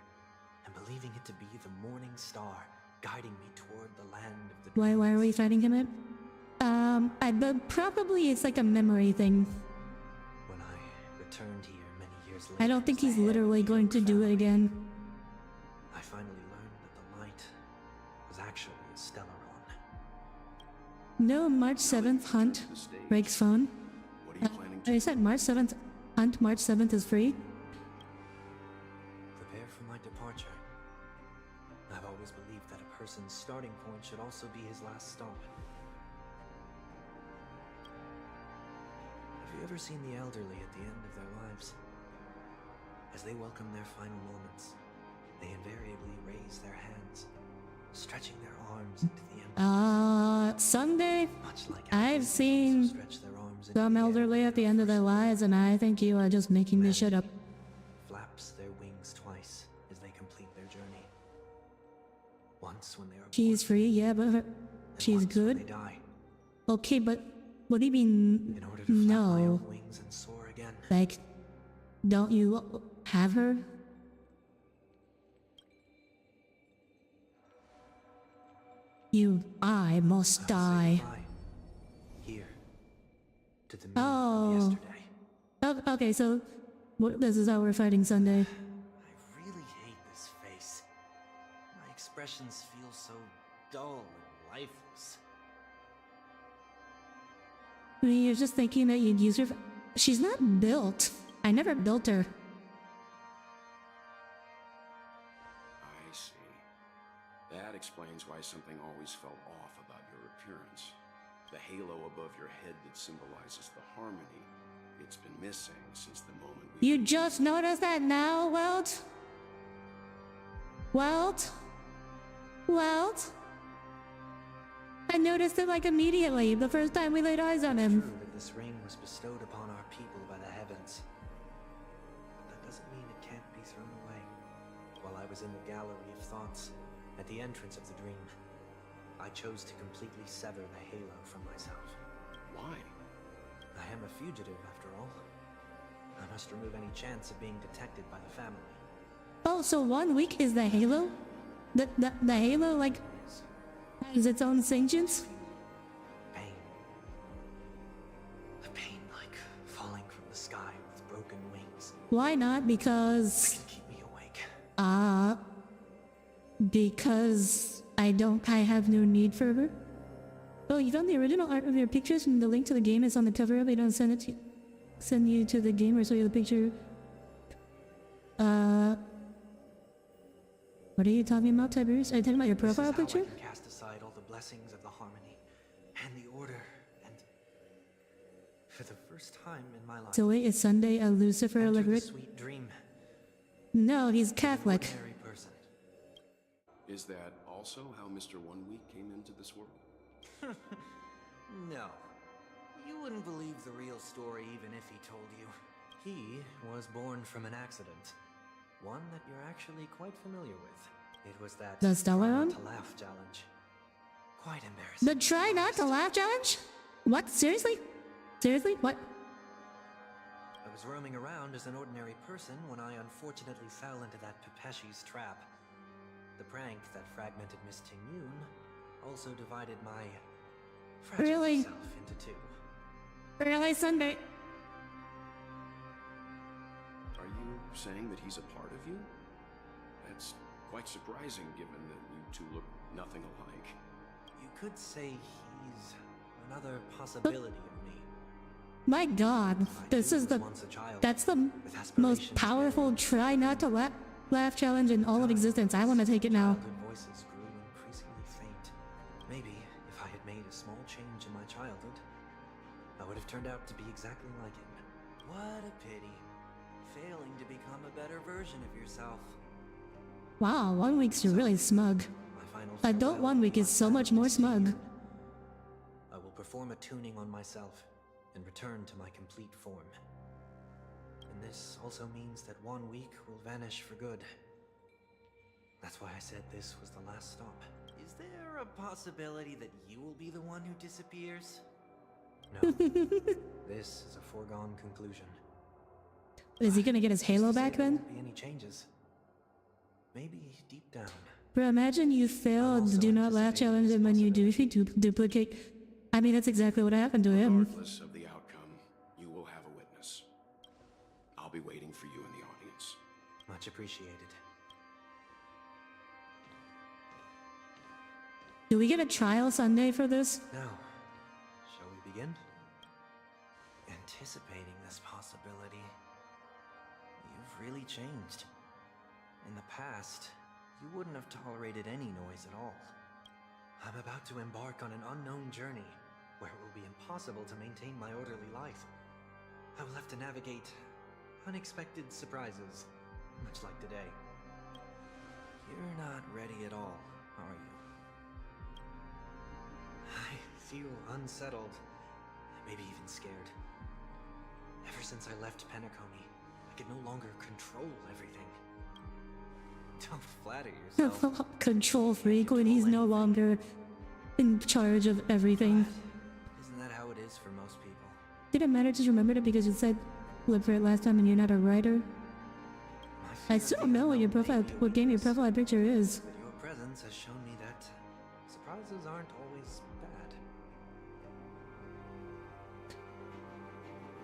and believing it to be the morning star guiding me toward the land of the Why are we dreams. fighting him at? But probably it's like a memory thing. When I returned here many years later, I don't think as the he's head of literally the going to do it family, again. I finally learned that the light was actually a Stellaron. No March 7th hunt. Breaks phone. What are you planning to I said March 7th hunt. March 7th is free. Prepare for my departure. I've always believed that a person's starting point should also be his last stop. Have you ever seen the elderly at the end of their lives? As they welcome their final moments, they invariably raise their hands, stretching their arms into the empty. Sunday. Much like I've athletes seen also stretch their arms into some the air elderly at the end of their first lives, and I think you are just making this shit up. flaps their wings twice as they complete their journey. Once when they are She's born, free, yeah, but and she's once when good. they die. Okay, but what do you mean? In order to flap my No. own wings and soar again. Like, don't you have her? I must I'll say die. goodbye. Here. To the me Oh. of yesterday. Okay, so this is how we're fighting Sunday. I really hate this face. expressions feel so dull and lifeless. I mean, you're just thinking that you'd use her. She's not built. I never built her. I see. That explains why something always felt off about your appearance. The halo above your head that symbolizes the harmony. It's been missing since the moment we... You just noticed that now, Welt? Welt? Welt? I noticed it like immediately, the first time we laid eyes on him. True that this ring was bestowed upon our people by the heavens. But that doesn't mean it can't be thrown away. While I was in the gallery of thoughts, at the entrance of the dream, I chose to completely sever the halo from myself. Why? I am a fugitive, after all. I must remove any chance of being detected by the family. Oh, so 1 week is the halo? The halo, like, has its own sentience? Pain. A pain like falling from the sky with broken wings. Why not? It Because... can keep me awake. Because I have no need for her? Oh, you found the original art of your pictures and the link to the game is on the cover. They don't send you to the game or show you the picture. What are you talking about, Tiberius? Are you talking about your profile picture? I can cast aside all the blessings of the harmony and the order, and for the first time in my life, So wait, is Sunday a Lucifer enter the like? sweet dream. No, he's Catholic. Ordinary person. Is that also how Mr. 1 Week came into this world? No. You wouldn't believe the real story even if he told you. He was born from an accident. One that you're actually quite familiar with. It was that The Stellar try one? not to laugh challenge. Quite embarrassing. The try not to laugh challenge? What? Seriously? Seriously? What? I was roaming around as an ordinary person when I unfortunately fell into that Pepeshi's trap. The prank that fragmented Miss Ting-Yun also divided my fragile Really? self into two. Really, Sunday? Are you saying that he's a part of you? That's quite surprising given that you two look nothing alike. You could say he's another possibility of me. My God, I this too is was the... once a child That's the with aspirations most powerful try not to laugh challenge in all of existence. I want to take it now. Childhood voices grew increasingly faint. Maybe if I had made a small change in my childhood, I would have turned out to be exactly like him. What a pity. Failing to become a better version of yourself. Wow, 1 week's really smug. My final Adult farewell 1 week is so much more smug. I will perform a tuning on myself and return to my complete form. And this also means that 1 week will vanish for good. That's why I said this was the last stop. Is there a possibility that you will be the one who disappears? No. This is a foregone conclusion. Is he gonna get his halo back There then? won't be any changes. Maybe deep down. Bro, imagine you failed the do not laugh challenge and when you do, if you duplicate... I mean, that's exactly what happened to him. Regardless of the outcome, you will have a witness. I'll be waiting for you in the audience. Much appreciated. Do we get a trial Sunday for this? Now, shall we begin? Anticipating this possibility, you've really changed. In the past, you wouldn't have tolerated any noise at all. I'm about to embark on an unknown journey where it will be impossible to maintain my orderly life. I will have to navigate unexpected surprises, much like today. You're not ready at all, are you? I feel unsettled, maybe even scared. Ever since I left Penacony, I can no longer control everything. Don't flatter yourself. Control freak when he's no longer in charge of everything. But isn't that how it is for most people? Did it matter to remember it because you said live for it last time and you're not a writer? My fear I of still being know what your alone profile, may be a what game your weakness, profile picture is. but your presence has shown me that surprises aren't always bad.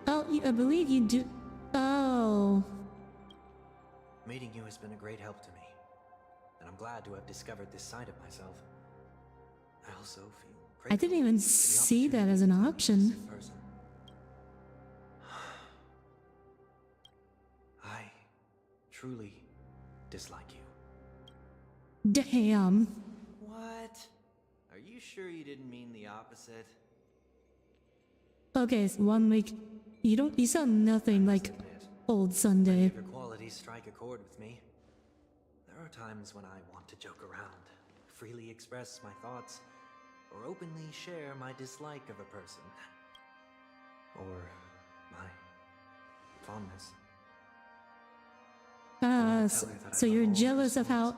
Oh, I believe you do. Oh. Meeting you has been a great help to me, and I'm I'm glad to have discovered this side of myself. I also feel I didn't even grateful for the see that as an opportunity to option. meet this person. I truly dislike you. Damn. What? Are you sure you didn't mean the opposite? Okay, so 1 week. You sound nothing like Admit, old many Sunday. of your qualities strike a chord with me. There are times when I want to joke around, freely express my thoughts, or openly share my dislike of a person. Or my fondness. Ah, so you're jealous of how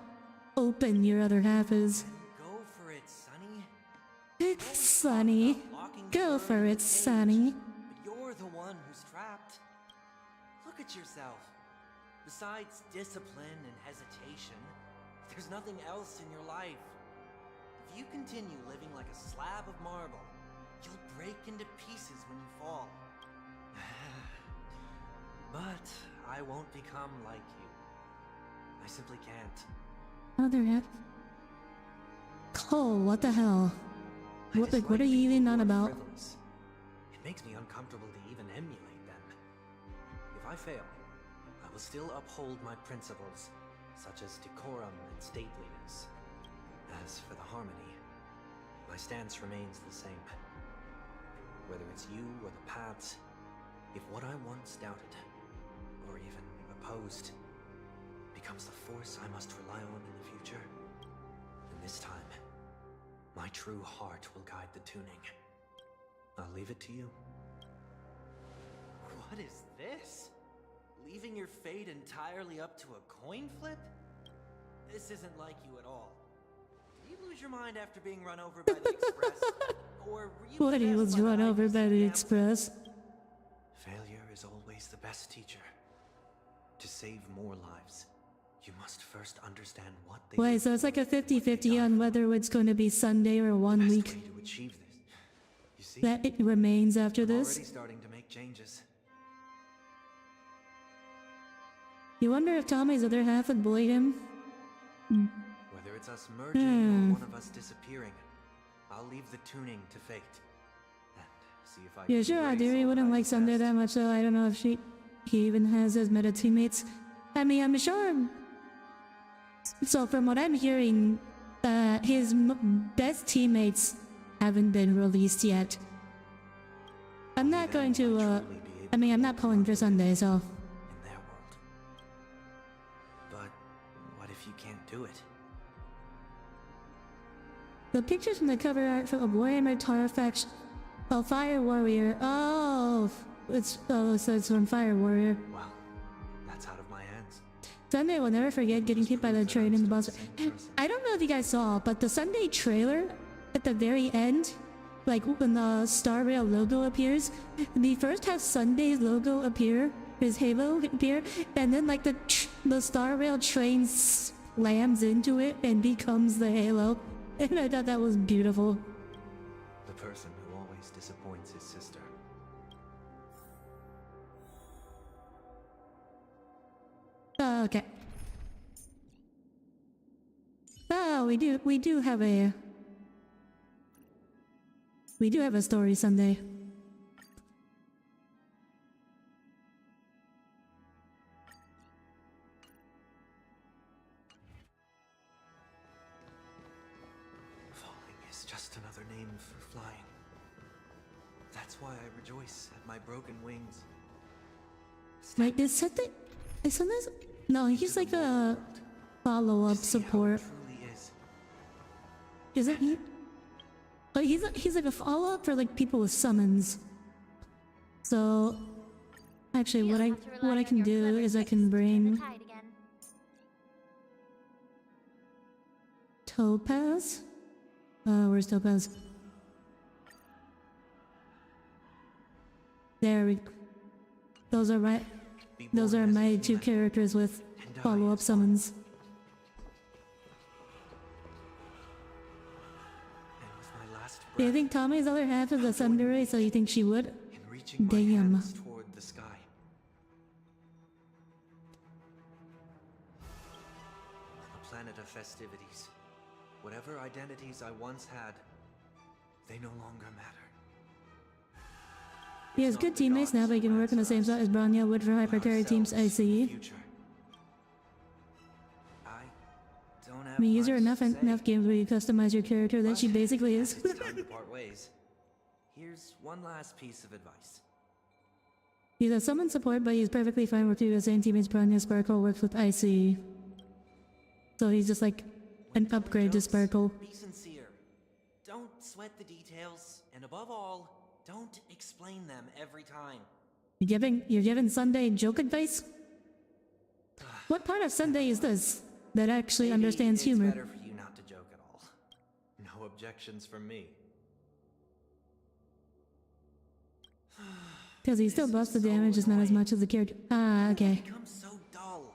open your other half is. Go for it, Sonny. It's Sunny. Go for it, Sunny. But you're the one who's trapped. Look at yourself. Besides discipline and hesitation, there's nothing else in your life. If you continue living like a slab of marble, you'll break into pieces when you fall. But I won't become like you. I simply can't. Other half. Cole, what the hell? I What are dislike you people even who on are about? frivolous. It makes me uncomfortable to even emulate them. If I fail, I will still uphold my principles, such as decorum and stateliness. As for the harmony, my stance remains the same. Whether it's you or the paths, if what I once doubted, or even opposed, becomes the force I must rely on in the future, then this time, my true heart will guide the tuning. I'll leave it to you. What is this? Leaving your fate entirely up to a coin flip? This isn't like you at all. Did you lose your mind after being run over by the Express? Or were you What, he possessed was by the run over ideas by of the gamble? Express? Failure is always the best teacher. To save more lives, you must first understand what they Wait, live so it's for, like a what they 50-50 die on for. whether it's going to be Sunday or The 1 best week way to achieve this, you see, that it remains after I'm this. already starting to make changes. You wonder if Tommy's other half would bully him? Whether it's us merging or one of us disappearing, I'll leave the tuning to fate. And see if I Yeah, can sure, erase Audire all wouldn't that I like Sunday detest. that much, though. I don't know if he even has as meta teammates. I mean, I'm sure. So from what I'm hearing, his best teammates haven't been released yet. I'm not going to, I mean, I'm not pulling for Sunday, so. In their world. But what if you can't do it? The pictures from the cover art for Warhammer Tara Faction. Oh, Fire Warrior. Oh, so it's from Fire Warrior. Well, that's out of my hands. Sunday will never forget getting hit by the train in the boss. I don't know if you guys saw, but the Sunday trailer at the very end, like when the Star Rail logo appears, we first have Sunday's logo appear, his halo appear, and then like the Star Rail train slams into it and becomes the halo. And I thought that was beautiful. The person who always disappoints his sister. Okay. Oh, we do have a story Sunday. Falling is just another name for flying. That's why I rejoice at my broken wings. Wait, is Sunday? Is Sunday's? No, he's like a follow-up See how it support. truly is. Isn't he? But he's like a follow-up for like people with summons. So, actually, You what don't I have to rely what I on can your do clever is I tricks can to turn the bring tide again. Topaz. Where's Topaz? There we. Those are my. Be Those born are as a my two human, characters with and die follow-up as one. summons. And with my last Do you breath, think Tommy's other half is a Sundere, so you think she would? in reaching my Damn. hands toward the sky. On a planet of festivity. festivities. Whatever identities I once had, they no longer matter. He has good teammates now, but he can work on the same spot as Bronya would for hypercarry teams, I see. I mean, these are enough games where you customize your character that she basically is. It's time to part ways. Here's one last piece of advice. He's a summon support, but he's perfectly fine with the same teammates Bronya Sparkle works with IC. So he's just like an upgrade to Sparkle. Be sincere. Don't sweat the details, and above all, don't explain them every time. You're giving Sunday joke advice? What part of Sunday is this that actually understands humor? It's better for you not to joke at all. No objections from me. Because he still buffs the damage, just not as much as the character. Ah, okay. It becomes so dull.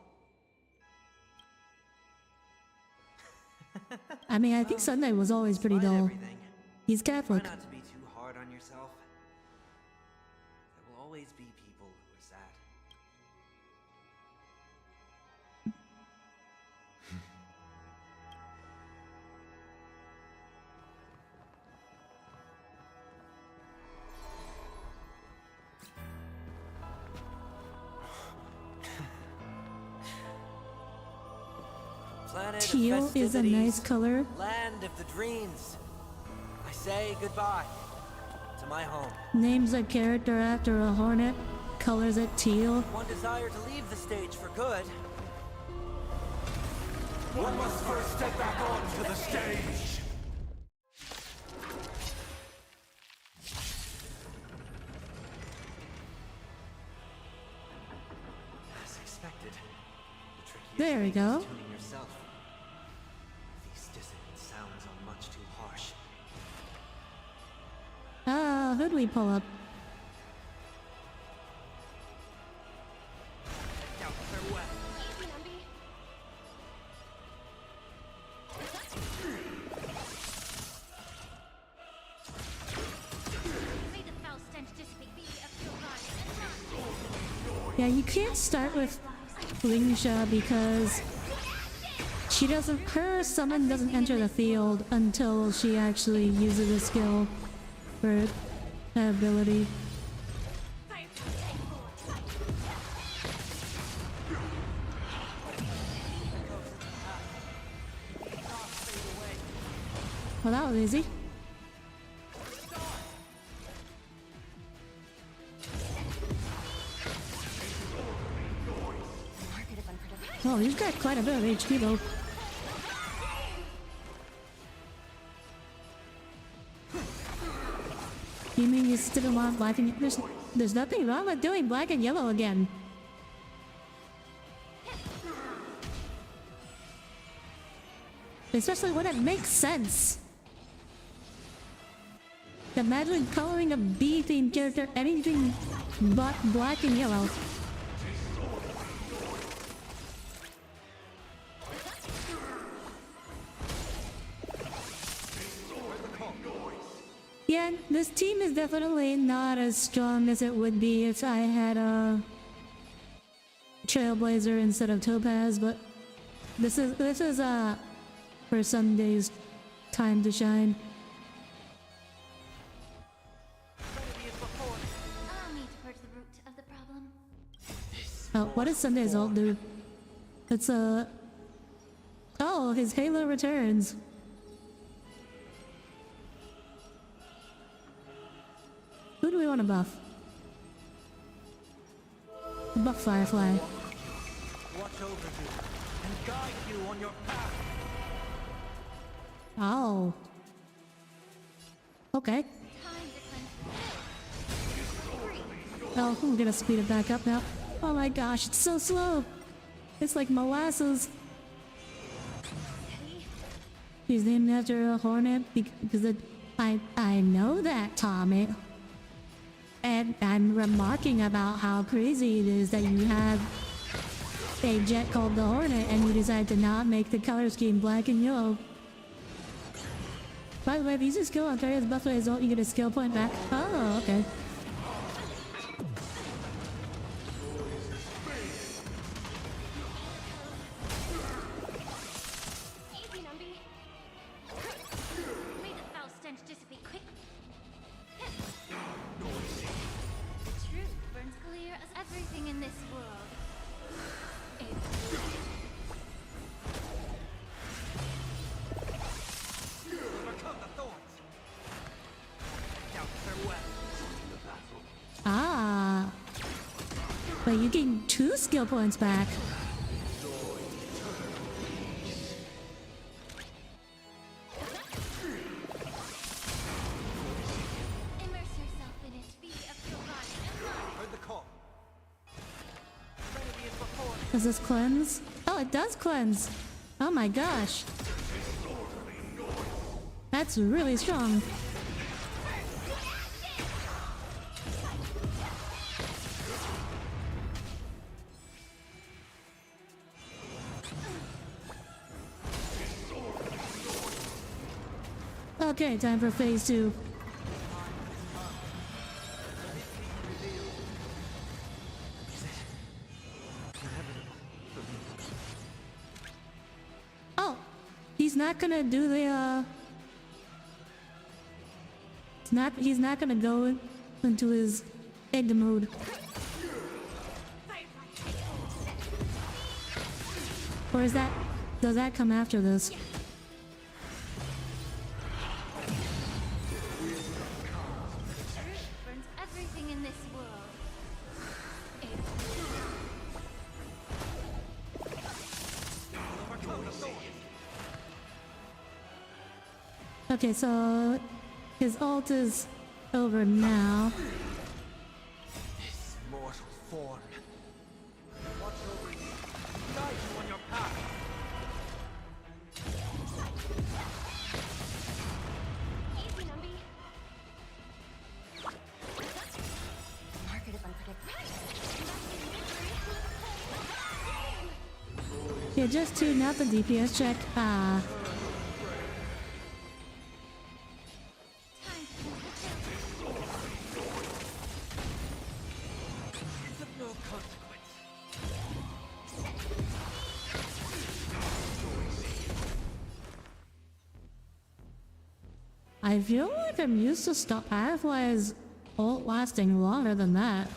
I mean, I think Sunday was always pretty dull. Everything. He's Try Catholic. not to be too hard on yourself. There will always be people who are sad. Planet of Teal is a nice festivities, color. Land of the dreams. I say goodbye to my home. Names a character after a hornet. Colors it teal. One desire to leave the stage for good. One must first step back onto the stage. As expected. The trickiest There we thing is go. tuning yourself. These dissonant sounds are much too harsh. Ah, who'd we pull up? Doubt they're wet. Easy, Numby. May the foul stench dissipate be of your body and Yeah, you can't start with Lingsha because her summon doesn't enter the field until she actually uses a skill for that ability. Well, that was easy. Oh, he's got quite a bit of HP though. You mean you still want black and there's nothing wrong with doing black and yellow again. Especially when it makes sense. Imagine coloring a B-themed character anything but black and yellow. Yeah, this team is definitely not as strong as it would be if I had a Trailblazer instead of Topaz, but this is for Sunday's time to shine. allow me to purge the root of the problem. Oh, what does Sunday's ult do? It's oh, his Halo returns. Who do we want to buff? Buff Firefly. Watch over you and guide you on your path. Oh. Okay. Time to cleanse. Oh, we're gonna speed it back up now. Oh my gosh, it's so slow. It's like molasses. He's named after a hornet because I know that, Tommy. And I'm remarking about how crazy it is that you have a jet called the Hornet and you decide to not make the color scheme black and yellow. By the way, if you use a skill on Theria's buff with his ult, you get a skill point back. Oh, okay. Easy, But you gain 2 skill points back. Immerse yourself in it. Be a forgotten. Heard the call. Does this cleanse? Oh, it does cleanse. Oh my gosh. That's really strong. Okay, time for phase 2. Oh, he's not gonna do the he's not gonna go into his egg mode. Or is that, does that come after this? Burns everything in this world. Okay, so his ult is over now. This mortal form. Watch over you. Guide you on your path. Easy, Numby. Market is unpredictable. Yeah, just tuned out the DPS check. Ah. It's of no consequence. I feel like I'm used to stop Firefly's ult lasting longer than that.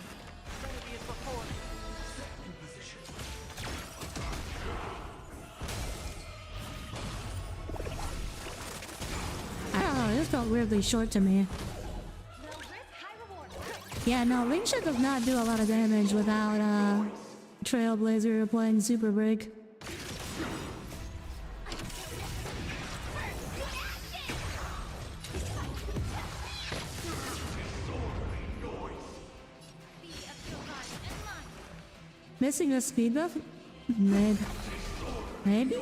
Ready as before. In position. I don't know, it just felt weirdly short to me. Yeah, no, Lingsha does not do a lot of damage without Trailblazer playing Super Break. Missing a speed buff? Maybe. Maybe?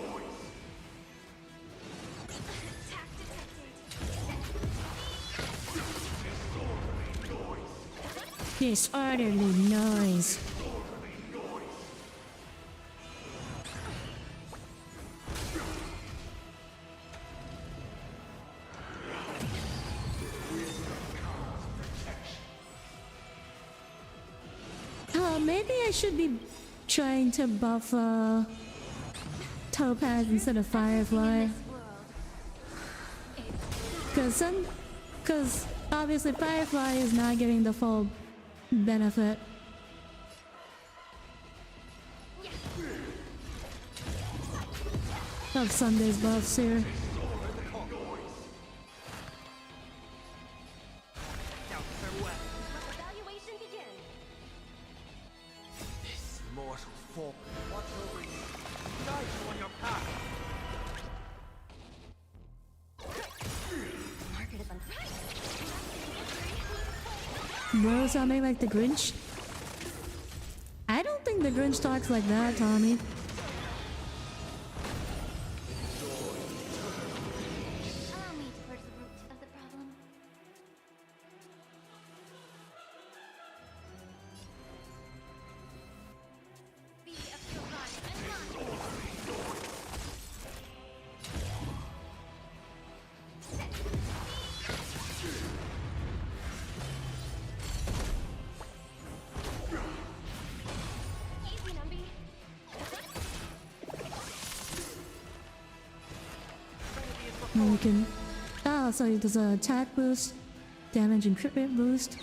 Disorderly noise. Oh, maybe I should be trying to buff Topaz instead of Firefly. Cause obviously Firefly is not getting the full benefit. Of Sunday's buffs here. Evaluation begin. This mortal form. Watch over you. Guide you on your path. Market is unpredictable. Bro, sounding like the Grinch? I don't think the Grinch talks like that, Tommy. Allow me to purge the root of the problem. Be a forgotten. Easy, Numby. And we can. Oh, so it does a attack boost, damage and crit rate boost.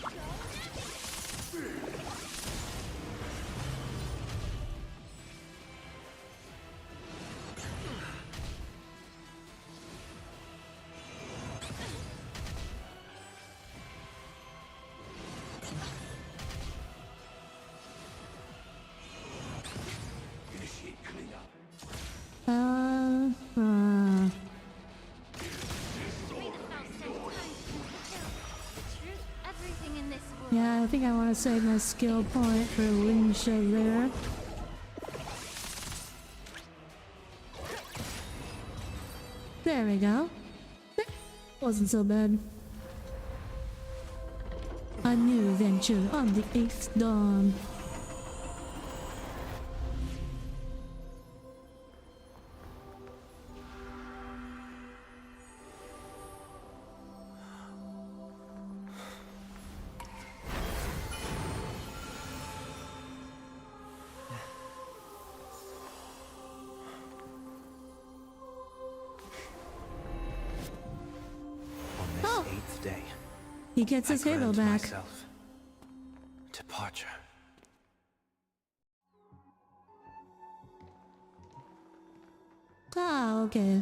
Yeah, I think I want to save my skill point for Linsha there. There we go. Wasn't so bad. A new venture on the 8th dawn. On this 8th day, He gets his I halo grant back. myself departure. Ah, okay.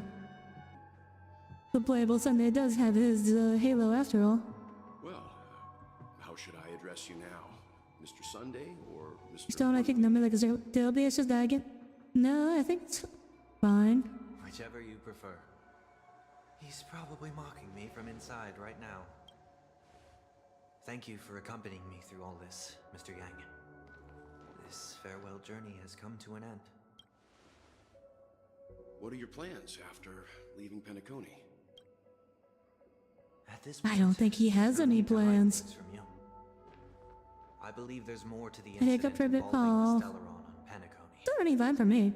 The playable Sunday does have his halo after all. Well, how should I address you now? Mr. Sunday or Mr. Stone, I think number like there'll be a again. No, I think it's fine. Whichever you prefer. He's probably mocking me from inside right now. Thank you for accompanying me through all this, Mr. Yang. This farewell journey has come to an end. What are your plans after leaving Penacony? At this I don't think he has no any need to hide plans. things from you. I believe there's more to the I take up incident for a bit, involving the Paul. Stellaron on Penacony. It's already fine for me.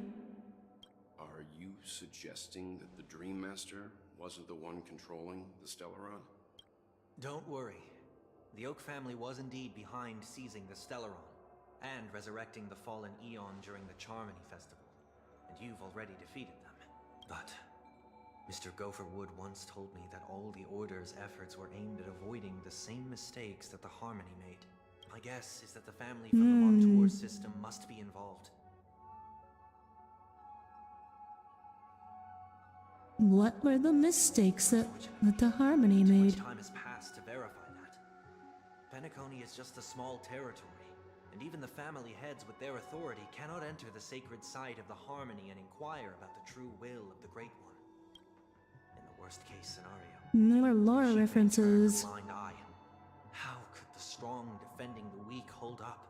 Are you suggesting that the Dream Master wasn't the one controlling the Stellaron? Don't worry. The Oak family was indeed behind seizing the Stellaron and resurrecting the fallen Eon during the Charmony Festival, and you've already defeated them. But Mr. Gopherwood once told me that all the Order's efforts were aimed at avoiding the same mistakes that the Harmony made. My guess is that the family from the Montour system must be involved. What were the mistakes that the Harmony Too made? much time has passed to verify that. Penacony is just a small territory, and even the family heads with their authority cannot enter the sacred site of the Harmony and inquire about the true will of the Great One. In the worst case scenario, More lore she may turn a references. blind eye. How could the strong defending the weak hold up?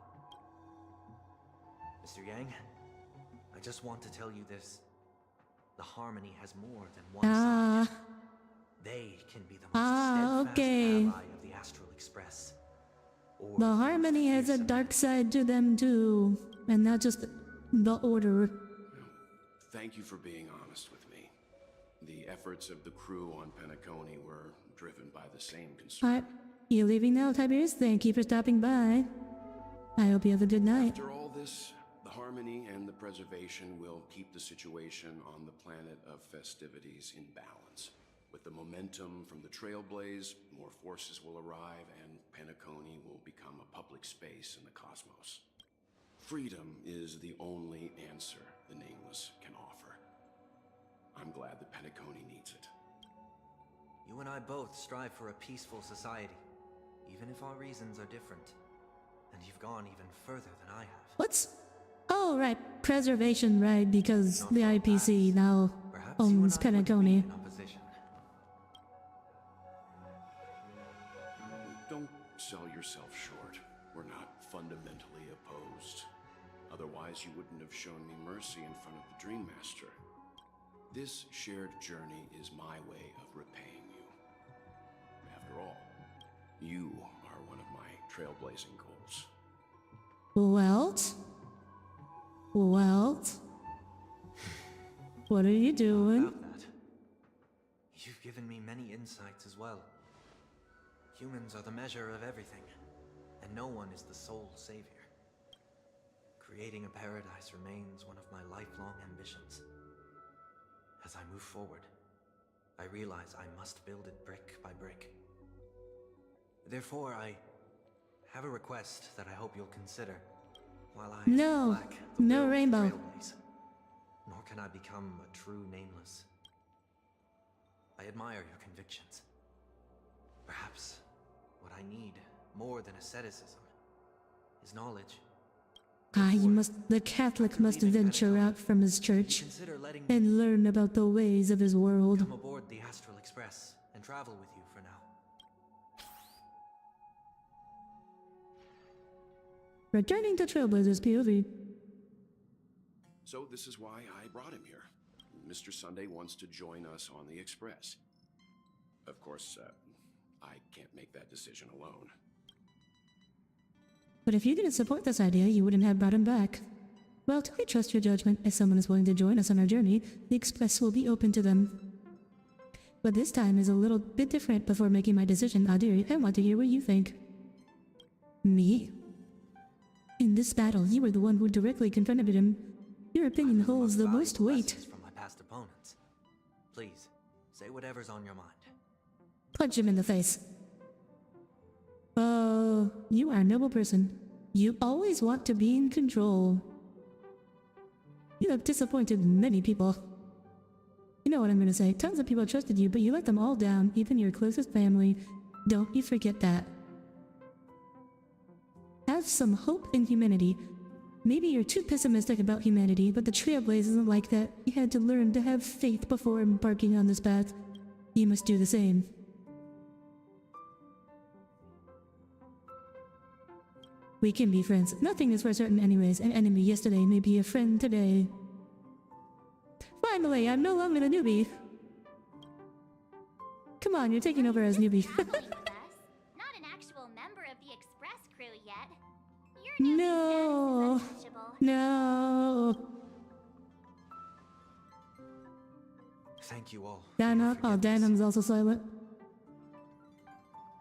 Mr. Yang, I just want to tell you this. The Harmony has more than one Ah, side. They can be the most steadfast okay. ally of the Astral Express. Or The most Harmony has a fearsome dark side to them too, and not just the Order. Thank you for being honest with me. The efforts of the crew on Penacony were driven by the same concern. Alright, you leaving now, Tiberius? Thank you for stopping by. I hope you have a good night. After all this, the Harmony and the Preservation will keep the situation on the planet of festivities in balance. With the momentum from the Trailblaze, more forces will arrive and Penacony will become a public space in the cosmos. Freedom is the only answer the Nameless can offer. I'm glad that Penacony needs it. You and I both strive for a peaceful society, even if our reasons are different. And you've gone even further than I have. What's... Oh, right, Preservation, right, because Not the for IPC us. now Perhaps you and owns I wouldn't be Penacony. in opposition. Don't sell yourself short. We're not fundamentally opposed. Otherwise, you wouldn't have shown me mercy in front of the Dream Master. This shared journey is my way of repaying you. After all, you are one of my trailblazing goals. Welt? Welt? What are you doing? About that, you've given me many insights as well. Humans are the measure of everything, and no one is the sole savior. Creating a paradise remains one of my lifelong ambitions. As I move forward, I realize I must build it brick by brick. Therefore, I have a request that I hope you'll consider while I No, lack the no will to rainbow. trailblaze. Nor can I become a true Nameless. I admire your convictions. Perhaps what I need more than asceticism is knowledge. Ah, you must... The Catholic must venture out from his church Consider letting me and learn about the ways of his world. come aboard the Astral Express and travel with you for now. Returning to Trailblazers POV. So this is why I brought him here. Mr. Sunday wants to join us on the Express. Of course, I can't make that decision alone. But if you didn't support this idea, you wouldn't have brought him back. Well, till we trust your judgment, if someone is willing to join us on our journey, the Express will be open to them. But this time is a little bit different. Before making my decision, Audire, I want to hear what you think. Me? In this battle, you were the one who directly confronted him. Your opinion holds the most weight. From my past opponents. Please, say whatever's on your mind. Punch him in the face. Oh, you are a noble person. You always want to be in control. You have disappointed many people. You know what I'm gonna say. Tons of people trusted you, but you let them all down, even your closest family. Don't you forget that. Have some hope in humanity. Maybe you're too pessimistic about humanity, but the Trailblaze isn't like that. You had to learn to have faith before embarking on this path. You must do the same. We can be friends. Nothing is for certain anyways. An enemy yesterday may be a friend today. Finally, I'm no longer the newbie. Come on, you're taking over as newbie. Traveling with us, not an actual member of the Express crew yet. Your No. status is untouchable. No. Thank you all. Danham. Oh, Danham's also silent.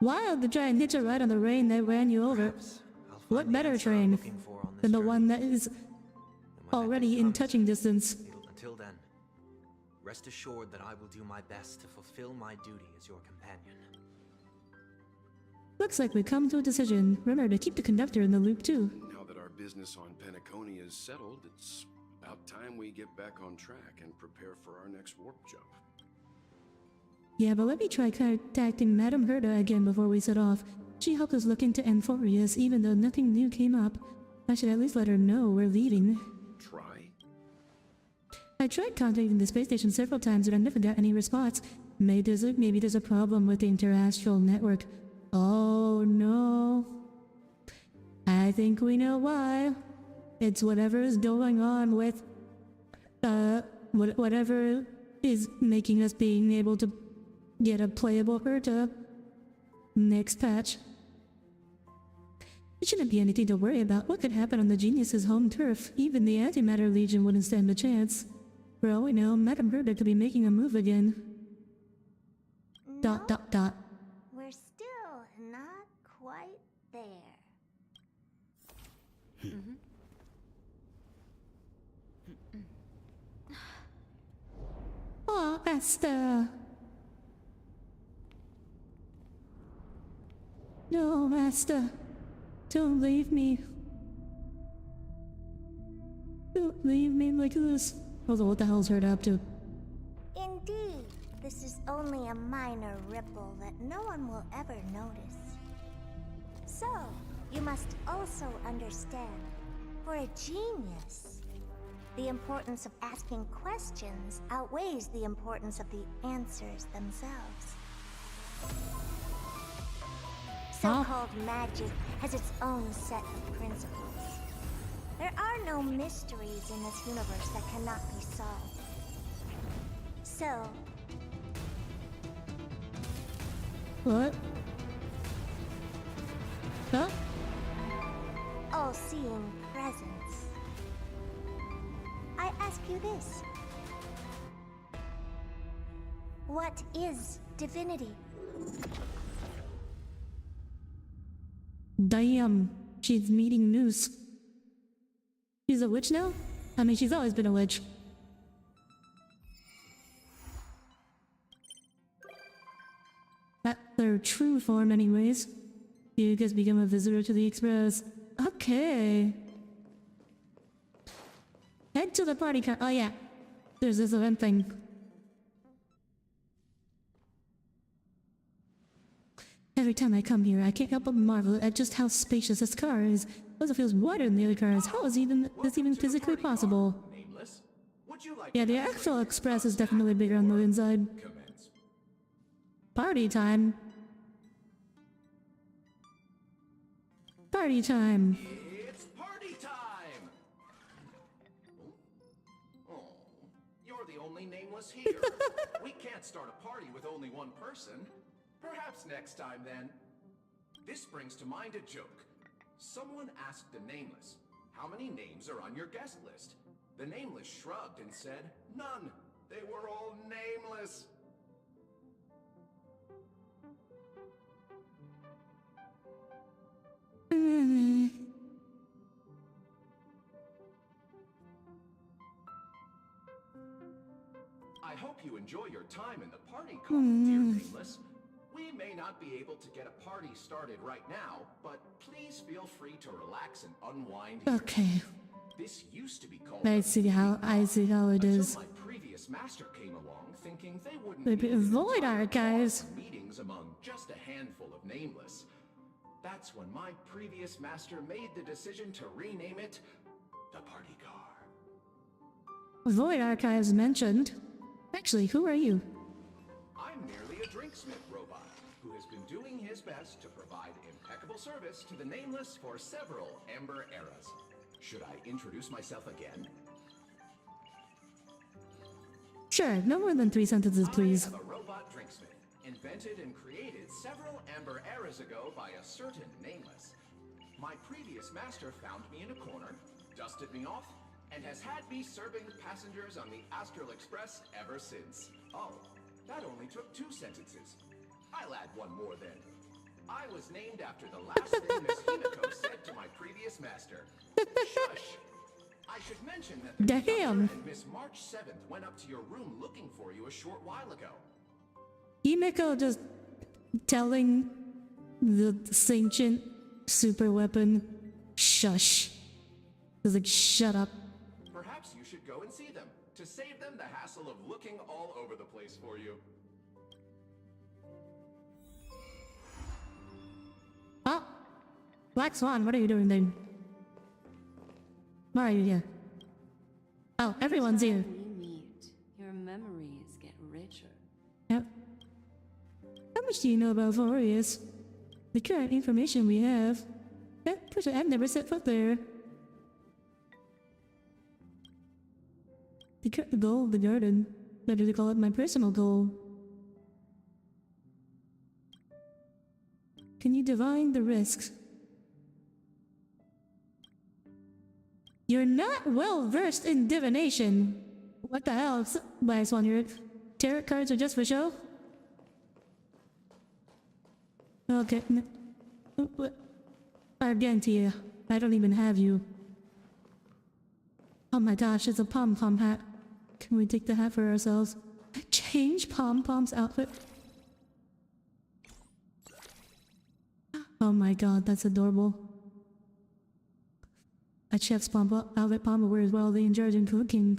Wild to try and hitch a ride on the train that ran you over. Perhaps I'll find What the better answer I'm train looking for on this than the journey. one that is And when that already day in comes, touching distance? Until then, rest assured that I will do my best to fulfill my duty as your companion. Looks like we've come to a decision. Remember to keep the conductor in the loop too. Now that our business on Penacony is settled, it's about time we get back on track and prepare for our next warp jump. Yeah, but let me try contacting Madame Herda again before we set off. She helped us look into Amphorius, even though nothing new came up. I should at least let her know we're leaving. Try? I tried contacting the space station several times, but I never got any response. Maybe there's a problem with the interastral network. Oh no. I think we know why. It's whatever is going on with, whatever is making us being able to get a playable Herta next patch. It shouldn't be anything to worry about. What could happen on the Genius's home turf? Even the Antimatter Legion wouldn't stand a chance. For all we know, Madame Herda could be making a move again. Dot dot dot. We're still not quite there. Oh, Asta. No, Master. Don't leave me. Don't leave me like this. Hold on, what the hell's Herda up to? Indeed, this is only a minor ripple that no one will ever notice. So, you must also understand, for a genius, the importance of asking questions outweighs the importance of the answers themselves. So-called magic has its own set of principles. There are no mysteries in this universe that cannot be solved. So, What? Huh? all-seeing presence. I ask you this. What is divinity? Damn, she's meeting news. She's a witch now? I mean, she's always been a witch. At their true form anyways. You guys become a visitor to the Express. Okay. Head to the party car. Oh yeah. There's this event thing. Every time I come here, I can't help but marvel at just how spacious this car is. Also feels wider than the other cars. How is this even physically possible? Nameless, would you like Yeah, the actual Express is definitely bigger on the inside. commence? Party time. Party time. It's nameless here. We can't start a party with only one person. Perhaps next time then. This brings to mind a joke. Someone asked the nameless, "How many names are on your guest list?" The nameless shrugged and said, "None. They were all nameless." I hope you enjoy your time in the party call, dear Nameless. We may not be able to get a party started right now, but please feel free to relax and unwind here. Okay. This used to be called I see how it is. until my previous master came along, thinking they wouldn't Maybe need the avoid entire archives. hall for meetings among just a handful of Nameless. That's when my previous master made the decision to rename it the Party Car. Void archives mentioned. Actually, who are you? I'm merely a drinksmith robot who has been doing his best to provide impeccable service to the Nameless for several Amber eras. Should I introduce myself again? Sure, no more than 3 sentences, please. I am a robot drinksmith, invented and created several Amber eras ago by a certain Nameless. My previous master found me in a corner, dusted me off, and has had me serving passengers on the Astral Express ever since. Oh, that only took 2 sentences. I'll add one more then. I was named after the last thing Miss Himiko said to my previous master. Shush! I should mention that the Damn. doctor and Miss March 7th went up to your room looking for you a short while ago. Himiko just telling the sentient super weapon, shush. He's like, shut up. Perhaps you should go and see them, to save them the hassle of looking all over the place for you. Oh! Black Swan, what are you doing then? Why are you here? Oh, everyone's here. We meet, your memories get richer. Yep. How much do you know about Vorius? The current information we have. I've never set foot there. The goal of the garden. Better to call it my personal goal. Can you divine the risks? You're not well versed in divination. What the hell? Black Swan, your tarot cards are just for show? Okay. I guarantee you, I don't even have you. Oh my gosh, it's a pom-pom hat. Can we take the hat for ourselves? Change pom-pom's outfit? Oh my god, that's adorable. A chef's outfit Pom wears while they indulge in cooking.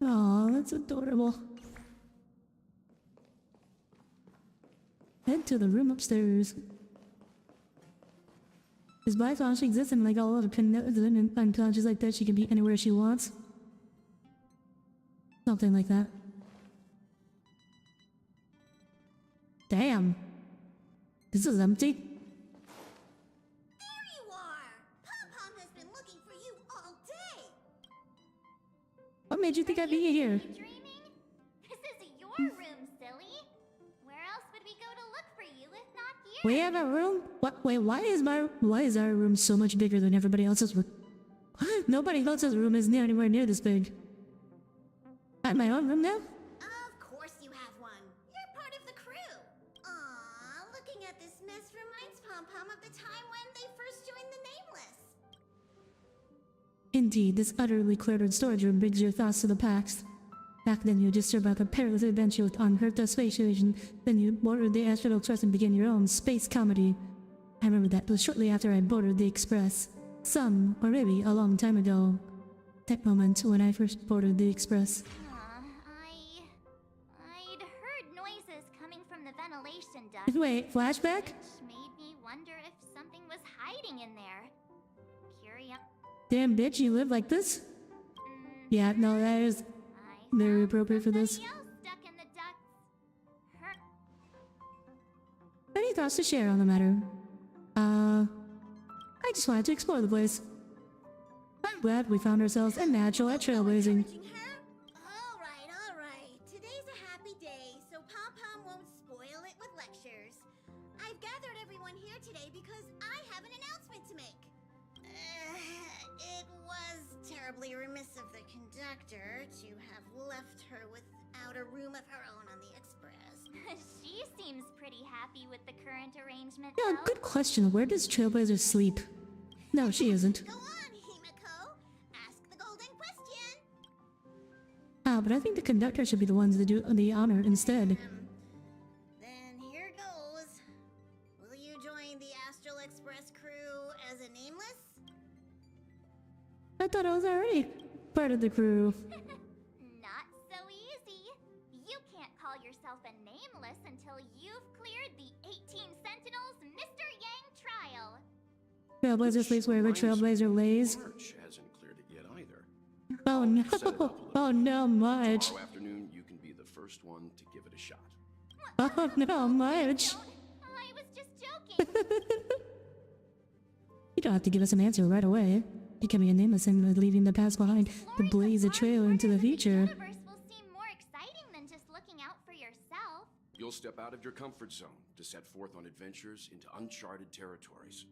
Oh, that's adorable. Head to the room upstairs. Is Black Swan exists and like all other unconscious like that, she can be anywhere she wants? Something like that. Damn. This is empty. There you are! Pom-Pom has been looking for you all day! What made you think I'd be here? Dreaming? This is your room, silly. Where else would we go to look for you if not here? We have a room? What? Wait, why is our room so much bigger than everybody else's room? Nobody else's room is anywhere near this big. I have my own room now? Of course you have one. You're part of the crew. Aww, looking at this mess reminds Pom-Pom of the time when they first joined the Nameless. Indeed, this utterly cluttered storage room brings your thoughts to the past. Back then, you just survived a perilous adventure with unheard-of space station. Then you boarded the Astral Express and began your own space comedy. I remember that was shortly after I boarded the Express. Some, or maybe a long time ago. That moment when I first boarded the Express. I'd heard noises coming from the ventilation duct. Wait, flashback? Which made me wonder if something was hiding in there. Curious. Damn bitch, you live like this? Yeah, no, that is very appropriate for this. Somebody else stuck in the ducts. Any thoughts to share on the matter? I just wanted to explore the place. glad we found ourselves a natural at trailblazing. Alright. Today's a happy day, so Pom-Pom won't spoil it with lectures. I've gathered everyone here today because I have an announcement to make. It was terribly remiss of the conductor to have left her without a room of her own on the express. She seems pretty happy with the current arrangement, Yeah, though. good question. Where does Trailblazer sleep? No, she isn't. Go on, Himiko. Ask the golden question. Ah, but I think the conductor should be the ones to do the honor instead. Then here goes. Will you join the Astral Express crew as a nameless? I thought I was already part of the crew. Not so easy. You can't call yourself a nameless until you've cleared the 18 Sentinels Mr. Yang trial. Trailblazer sleeps wherever Trailblazer lays. March hasn't cleared it yet either. Oh I'll set it up a no! little Oh no, March! Tomorrow afternoon, you can be the first one to give it a shot. Oh no, March! I was just joking. You don't have to give us an answer right away. Becoming a nameless and leaving the past behind to blaze a trail into the future. The universe will seem more exciting than just looking out for yourself. You'll step out of your comfort zone to set forth on adventures into uncharted territories.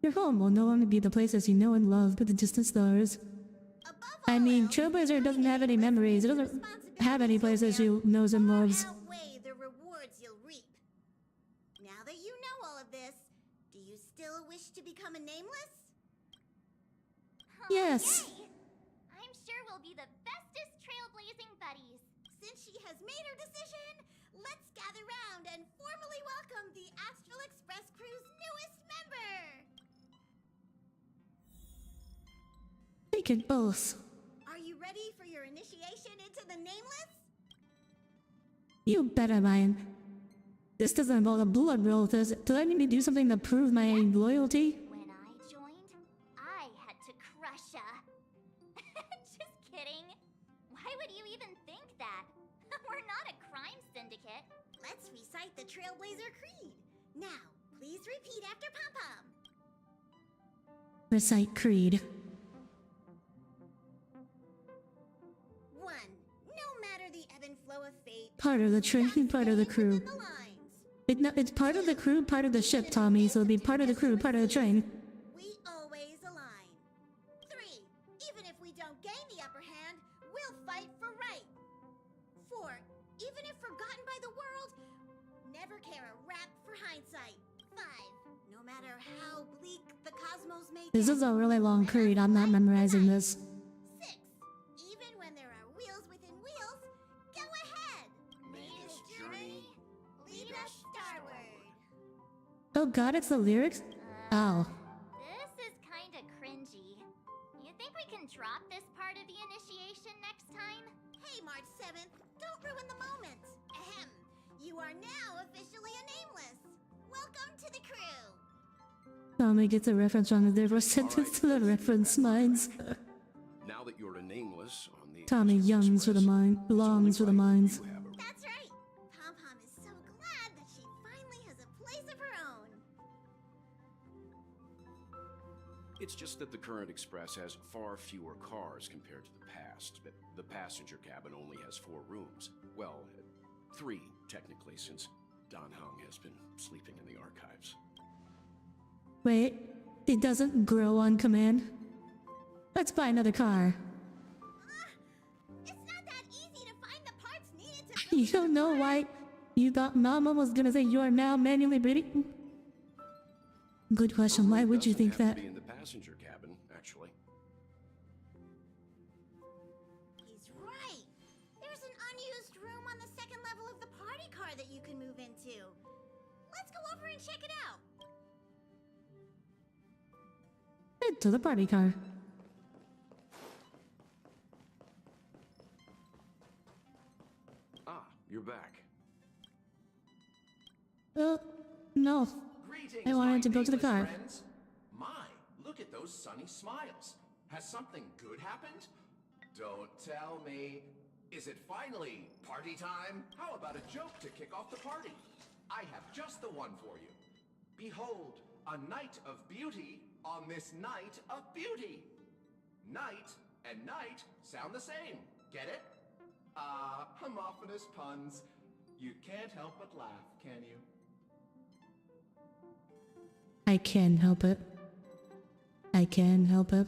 Your home will no longer be the places you know and love, but the distant stars. I mean, Trailblazer doesn't have any memories. It doesn't have any places she knows and loves. Outweigh the rewards you'll reap. Now that you know all of this, do you still wish to become a nameless? Yes. Yay! I'm sure we'll be the bestest trailblazing buddies. Since she has made her decision, let's gather round and formally welcome the Astral Express crew's newest member. They can both. Are you ready for your initiation into the nameless? You bet I am. This doesn't involve a blood roll, does it? Do I need to do something to prove my loyalty? When I joined, I had to crush ya. Just kidding. Why would you even think that? We're not a crime syndicate. Let's recite the Trailblazer Creed. Now, please repeat after Pom-Pom. Recite Creed. 1. No matter the ebb and flow of fate, Part of the train, part of the crew. within the lines. It's part of the crew, part of the ship, Tommy, so it'll be part of the crew, part of the train. We always align. 3. Even if we don't gain the upper hand, we'll fight for right. 4. Even if forgotten by the world, never care a rap for hindsight. 5. No matter how bleak the cosmos may This get, is a really long creed. I'm not memorizing this. 6. Even when there are wheels within wheels, go ahead. May this journey lead us starward. Oh god, it's the lyrics? Oh. This is kinda cringy. You think we can drop this part of the initiation next time? Hey, March 7th, don't ruin the moment. Ahem. You are now officially a nameless. Welcome to the crew. Tommy gets a reference wrong and therefore sentenced to the reference mines. Now that you're a nameless on the Tommy Astral yearns for the Express, mine, it's only longs for the right mines. you have a- That's right. Pom-Pom is so glad that she finally has a place of her own. It's just that the current Express has far fewer cars compared to the past. But the passenger cabin only has 4 rooms. Well, 3 technically, since Don Hung has been sleeping in the archives. Wait, it doesn't grow on command? Let's buy another car. It's not that easy to find the parts needed to You don't know why you thought Mama was gonna say you are now manually breathing? Good question, why would you Doesn't think have that? to be in the passenger cabin, actually. He's right. There's an unused room on the second level of the party car that you can move into. Let's go over and check it out. To the party car. Ah, you're back. No. Greetings, I wanted my to go to the nameless car. friends. My, look at those sunny smiles. Has something good happened? Don't tell me. Is it finally party time? How about a joke to kick off the party? I have just the one for you. Behold, a night of beauty on this night of beauty. Night and night sound the same. Get it? Ah, homophonous puns. You can't help but laugh, can you? I can help it. I can help it.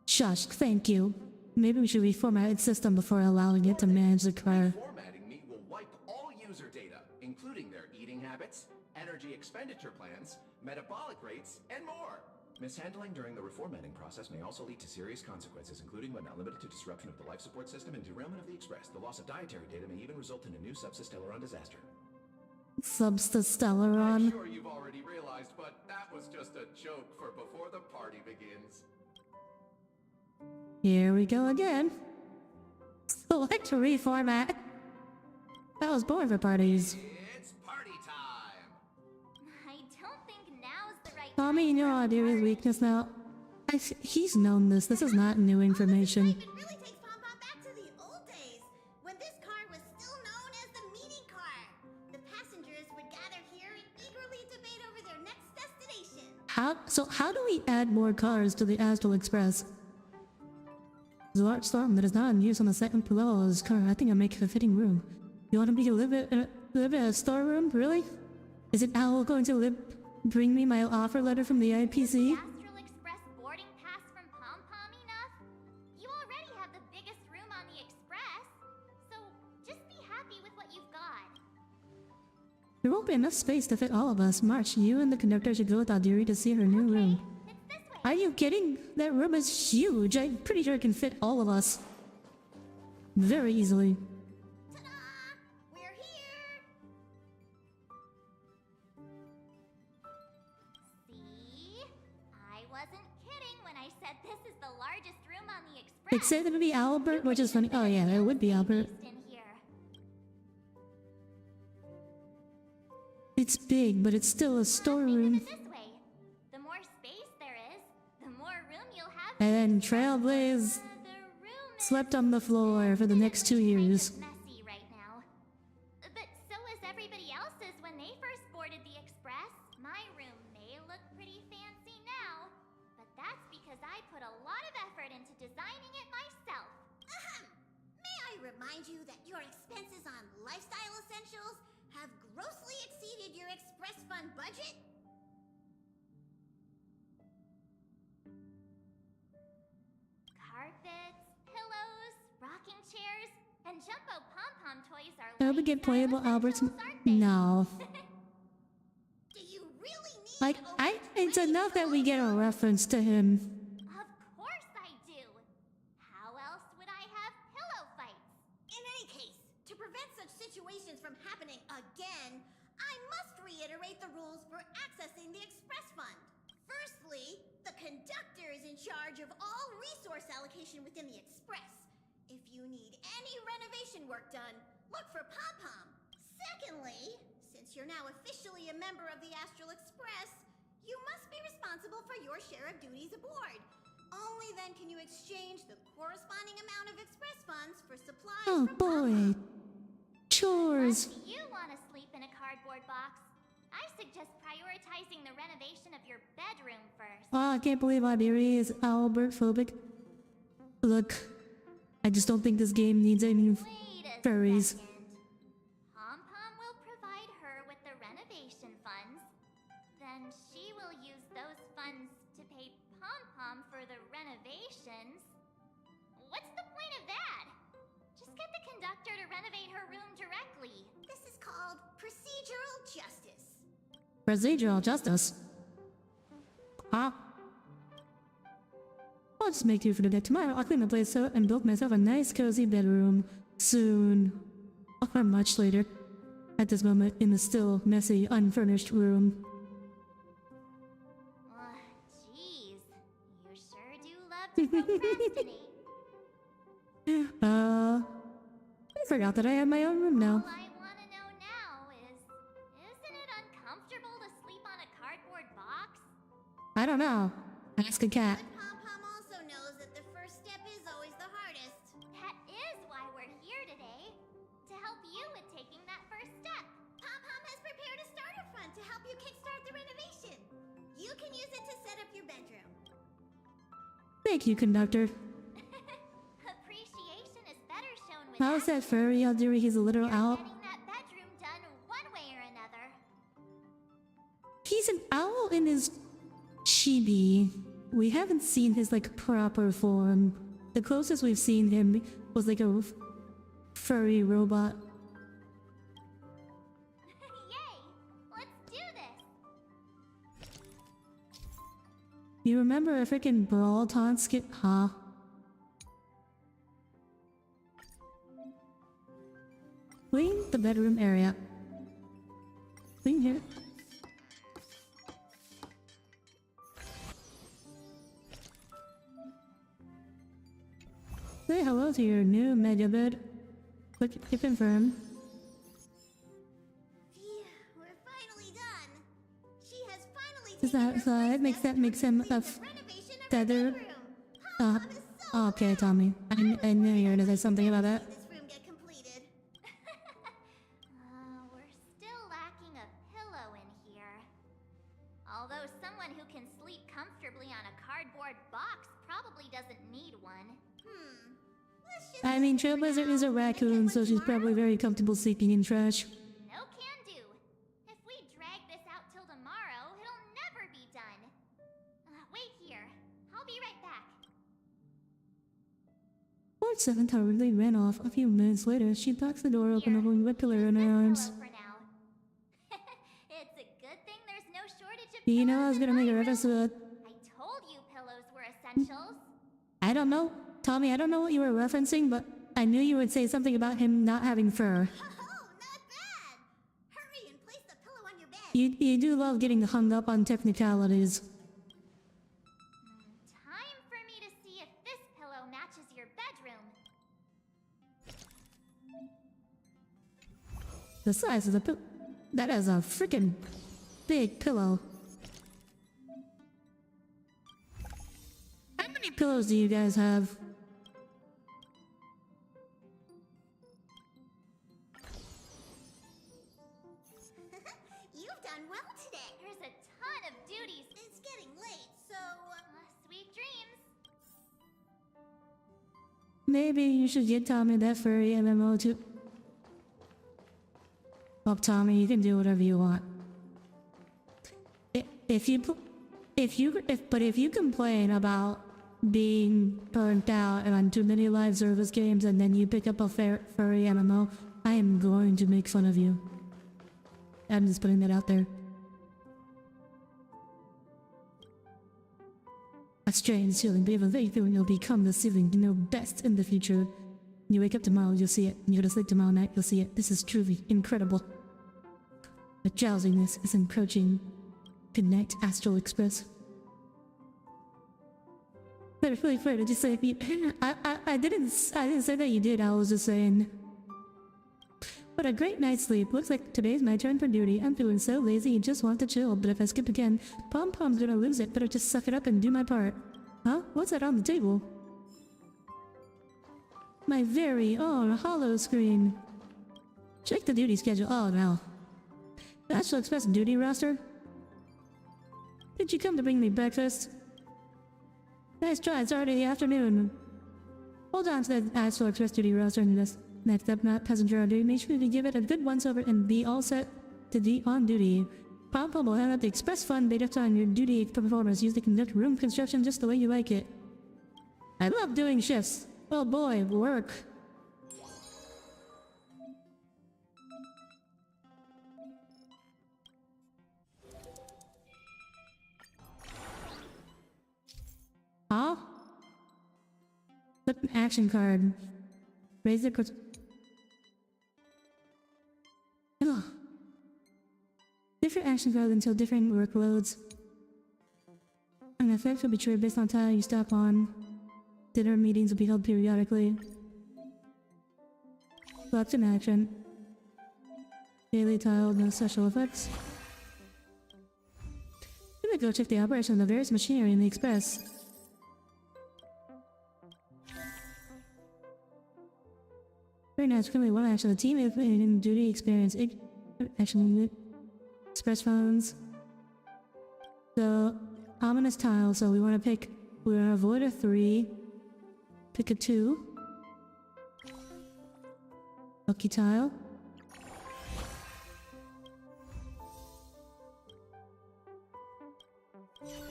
Shush, thank you. Maybe we should reformat its system before allowing it to manage the car. Formatting me will wipe all user data, including their eating habits, energy expenditure plans, metabolic rates, and more. Mishandling during the reformatting process may also lead to serious consequences, including but not limited to disruption of the life support system and derailment of the Express. The loss of dietary data may even result in a new subsystellaron disaster. Subsystellaron. I'm sure you've already realized, but that was just a joke for before the party begins. Here we go again. Select to reformat. I was born for parties. It's party time! I don't think now's the right Tommy, you know Audire's weakness now. He's known this. This is not new information. It really takes Pom Pom back to the old days, when this car was still known as the meeting car. The passengers would gather here and eagerly debate over their next destination. How do we add more cars to the Astral Express? There's a large storm that is not in use on the second below his car. I think I'll make a fitting room. You want me to live in a storeroom? Really? Is it Owl going to bring me my offer letter from the IPC? Astral Express boarding pass from Pom Pom enough? You already have the biggest room on the Express, so just be happy with what you've got. There won't be enough space to fit all of us. March, you and the conductor should go with Audire to see her new room. It's this way. Are you kidding? That room is huge. I'm pretty sure it can fit all of us. Very easily. Ta-da! We're here! See? I wasn't kidding when I said this is the largest room on the Express. It said it would be Albert, which is funny. Oh yeah, it would be Albert. In here. It's big, but it's still a Think of storeroom. it this way. The more space there is, the more room you'll have. And then Trailblaze The room is slept on the floor for the next 2 years. messy right now. But so is everybody else's when they first boarded the Express. My room may look pretty fancy now, but that's because I put a lot of effort into designing it myself. Ahem! May I remind you that your expenses on lifestyle essentials have grossly exceeded your Express Fund budget? Carpets, pillows, rocking chairs, and jumbo pom-pom toys are I hope we get playable Albert's. No. Do you really need Like, it's enough that we get a reference to him. Of course I do. How else would I have pillow fights? In any case, to prevent such situations from happening again, I must reiterate the rules for accessing the Express Fund. Firstly, the conductor is in charge of all resource allocation within the Express. If you need any renovation work done, look for Pom Pom. Secondly, since you're now officially a member of the Astral Express, you must be responsible for your share of duties aboard. Only then can you exchange the corresponding amount of Express funds for supplies Oh from Pom boy. Pom. Chores. Unless you want to sleep in a cardboard box, I suggest prioritizing the renovation of your bedroom first. Oh, I can't believe Audire is Albert phobic. Look, I just don't think this game needs any Wait a furries. second. Pom Pom will provide her with the renovation funds. Then she will use those funds to pay Pom Pom for the renovations. What's the point of that? Just get the conductor to renovate her room directly. This is called procedural justice. Procedural justice. Huh? I'll just make do for the day. Tomorrow I'll clean the place out and build myself a nice cozy bedroom. Soon. Or much later. At this moment, in the still messy, unfurnished room. Jeez. You sure do love to procrastinate. I forgot that I have my own room now. All I want to know now is, isn't it uncomfortable to sleep on a cardboard box? I don't know. Ask a cat. But Pom Pom also knows that the first step is always the hardest. That is why we're here today. To help you with taking that first step. the renovation. You can use it to set up your bedroom. Thank you, conductor. Appreciation is better shown with How's that furry Audire? He's a literal owl. getting that bedroom done one way or another. He's an owl in his chibi. We haven't seen his like proper form. The closest we've seen him was like a furry robot. Yay! Let's do this! You remember a freaking brawl taunt skit? Huh? Clean the bedroom area. Clean here. Say hello to your new mega bed. Click to confirm. Phew, we're finally done. She has finally Is taken that her side first makes step that makes him towards a the renovation of her feather? bedroom. Uh, Pom-Pom is so okay, Tommy. I knew you were gonna say something about that. this room get completed. We're still lacking a pillow in here. Although someone who can sleep comfortably on a cardboard box probably doesn't need one. Let's just I mean, Trailblazer is a raccoon, so she's probably very comfortable sleeping in trash. No can do. If we drag this out till tomorrow, it'll never be done. Wait here. I'll be right back. Lord Seven hurriedly ran off. A few minutes later, she tucks the door open, holding a pillar in her arms. Pillow for now. It's a good thing there's no shortage of You know, I pillows was gonna in make a my reference to room. it. I told you pillows were essentials. I don't know. Tommy, I don't know what you were referencing, but I knew you would say something about him not having fur. Oh, not bad. Hurry and place the pillow on your bed. You do love getting hung up on technicalities. Time for me to see if this pillow matches your bedroom. The size of the pillow. That is a freaking big pillow. How many pillows do you guys have? You've done well today. There's a ton of duties. It's getting late, so Sweet dreams. Maybe you should get Tommy that furry MMO too. Well, Tommy, you can do whatever you want. If you complain about being burnt out on too many live service games and then you pick up a furry MMO, I am going to make fun of you. I'm just putting that out there. A strange feeling, but you have a vague feeling you'll become the ceiling you know best in the future. When you wake up tomorrow, you'll see it. When you go to sleep tomorrow night, you'll see it. This is truly incredible. The drowsiness is encroaching. Good night, Astral Express. Wait, did you say I didn't say that you did, I was just saying. What a great night's sleep. Looks like today's my turn for duty. I'm feeling so lazy, just want to chill, but if I skip again, Pom-Pom's gonna lose it. Better just suck it up and do my part. Huh? What's that on the table? My very own hollow screen. Check the duty schedule. Oh no. The Astral Express duty roster? Did you come to bring me breakfast? Nice try, it's already the afternoon. Hold on to the Astral Express duty roster in this. Next up, not passenger on duty. Make sure to give it a good once-over and be all set to be on duty. Pom-Pom will hand out the Express Fund based on your duty performance. Use to conduct room construction just the way you like it. I love doing shifts. Oh boy, work. Huh? Flip an action card. Raise the Ugh. Different action cards until different workloads. An effect will be triggered based on time you stop on. Dinner meetings will be held periodically. Locked in action. Daily tile, no special effects. Let me go check the operation of the various machinery in the Express. Very nice. Currently, one action. The team is in duty experience. Action Express phones. So, ominous tile, so we want to pick... We're gonna avoid a 3. Pick a 2. Lucky tile.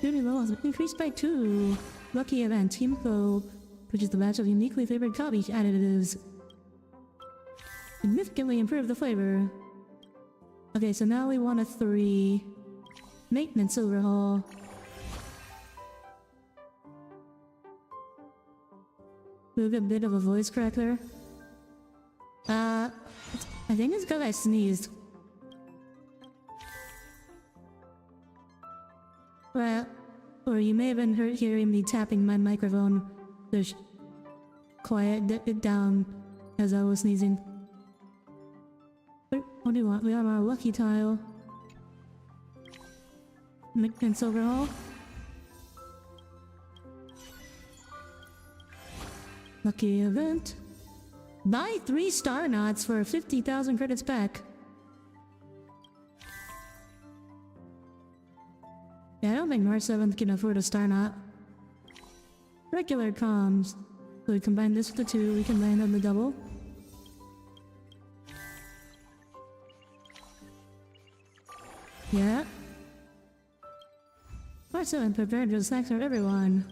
Duty levels increased by 2. Lucky event, Team Foe, which is the batch of uniquely flavored coffee additives. Significantly improve the flavor. Okay, so now we want a 3. Maintenance overhaul. We have a bit of a voice crack there. I think it's because I sneezed. Well, or you may have been hearing me tapping my microphone to quiet it down as I was sneezing. What do you want? We have our lucky tile. Maintenance overhaul. Lucky event. Buy 3 star knots for 50,000 credits back. Yeah, I don't think North 7th can afford a star knot. Regular comms. So we combine this with the 2, we can land on the double. Yeah. North 7th prepared for snacks for everyone.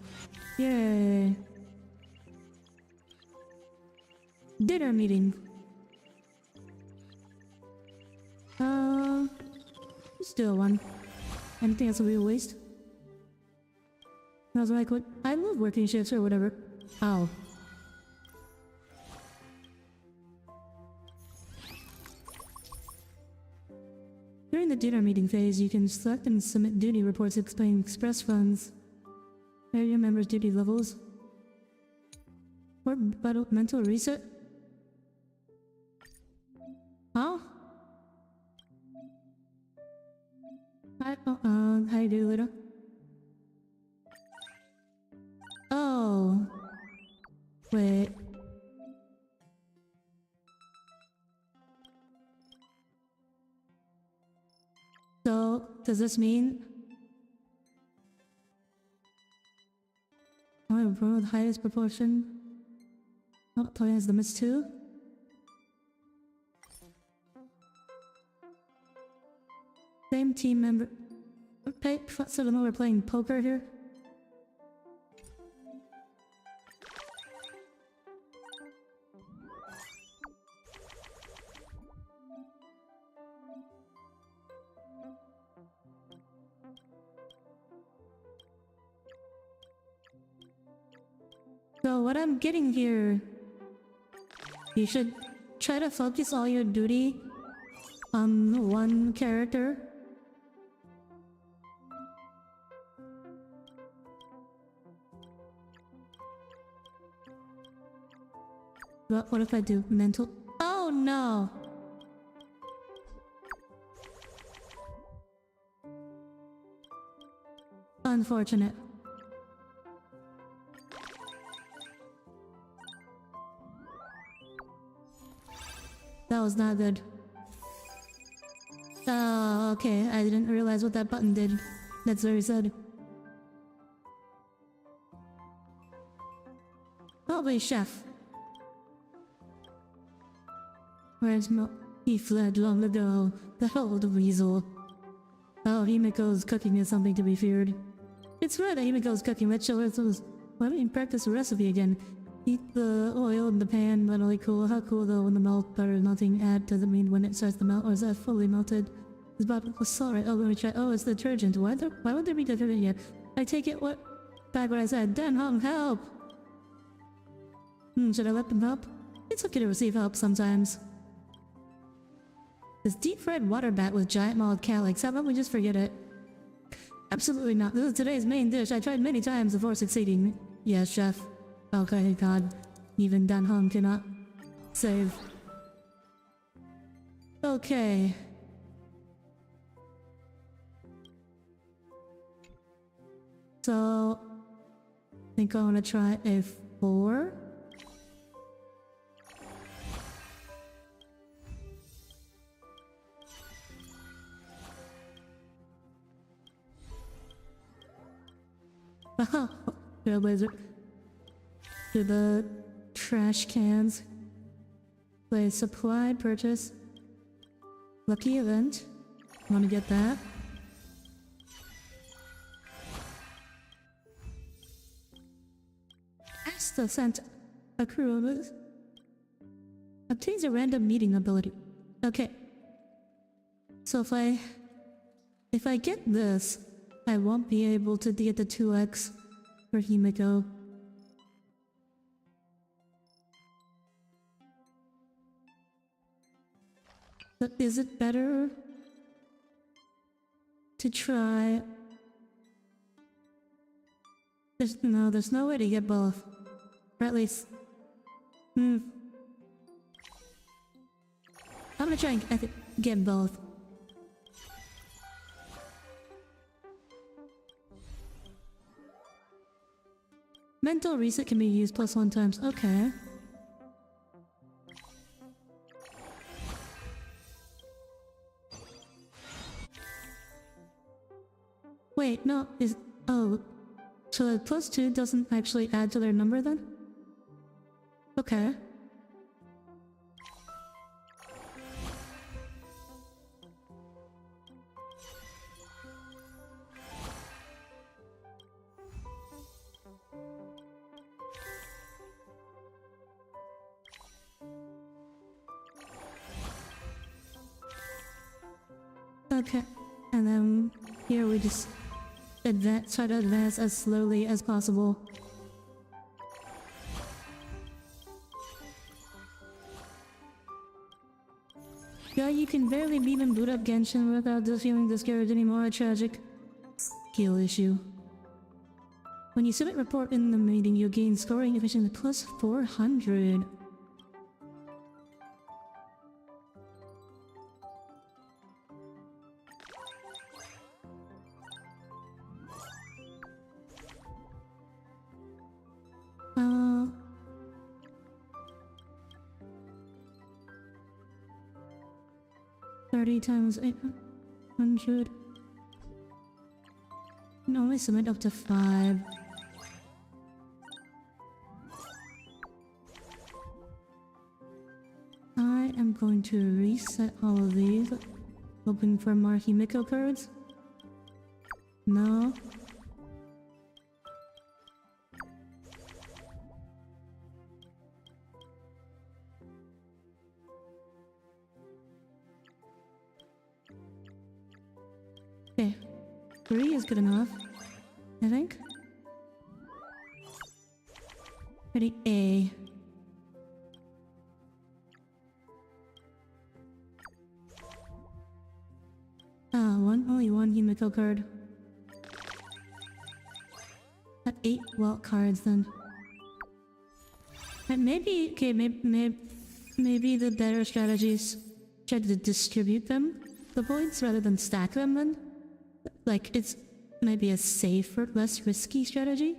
Yay. Dinner meeting. Still one. Anything else will be a waste? I was like, what? I love working shifts or whatever. Ow. During the dinner meeting phase, you can select and submit duty reports explaining express funds, area members' duty levels, or mental reset. Huh? How you do, Lita? Oh. Wait. So, does this mean... Oh, bro, the highest proportion... Oh, Toya has the miss too? Same team member... So the we're playing poker here? So what I'm getting here... You should try to focus all your duty on one character. But what if I do mental? Oh no! Unfortunate. That was not good. Oh, okay. I didn't realize what that button did. That's very sad. Probably chef. Where's Mo? He fled long ago. The old weasel. Oh, Himiko's cooking is something to be feared. It's rare that Himiko's cooking. Let's show us. Let me practice the recipe again. Heat the oil in the pan when only cool. How cool though when the milk butter is melting? Add doesn't mean when it starts to melt, or is that fully melted? This bottle was salt, right? Oh, let me try. Oh, it's detergent. Why would there be detergent yet? I take it back what I said. Dan Hong, help! Should I let them help? It's okay to receive help sometimes. This deep-fried water bat with giant mauled calyx, how about we just forget it? Absolutely not. This is today's main dish. I tried many times before succeeding. Yes, chef. Okay, God. Even Dan Hong cannot save. Okay. So... I think I want to try a 4. trailblazer to the trash cans. Play supply purchase. Lucky event. Want to get that? Asta sent a crew of us. Obtains a random meeting ability. Okay. So if I get this, I won't be able to get the 2x for Himiko. But is it better to try? There's no way to get both. Or at least... I'm gonna try and get both. Mental reset can be used +1 times. Okay. Wait, no, oh, so the +2 doesn't actually add to their number then? Okay. Okay, and then here we just try to advance as slowly as possible. Yeah, you can barely even boot up Genshin without just feeling discouraged anymore. A tragic skill issue. When you submit report in the meeting, you gain scoring efficiency +400. Uh... 30 times 800. Can only submit up to 5. I am going to reset all of these. Hoping for more Himiko cards. No. Okay, 3 is good enough, I think. Ready, A. Only one Himiko card. At 8 Welt cards then. And maybe, okay, maybe the better strategy is try to distribute them, the points, rather than stack them then. Like, it's maybe a safer, less risky strategy.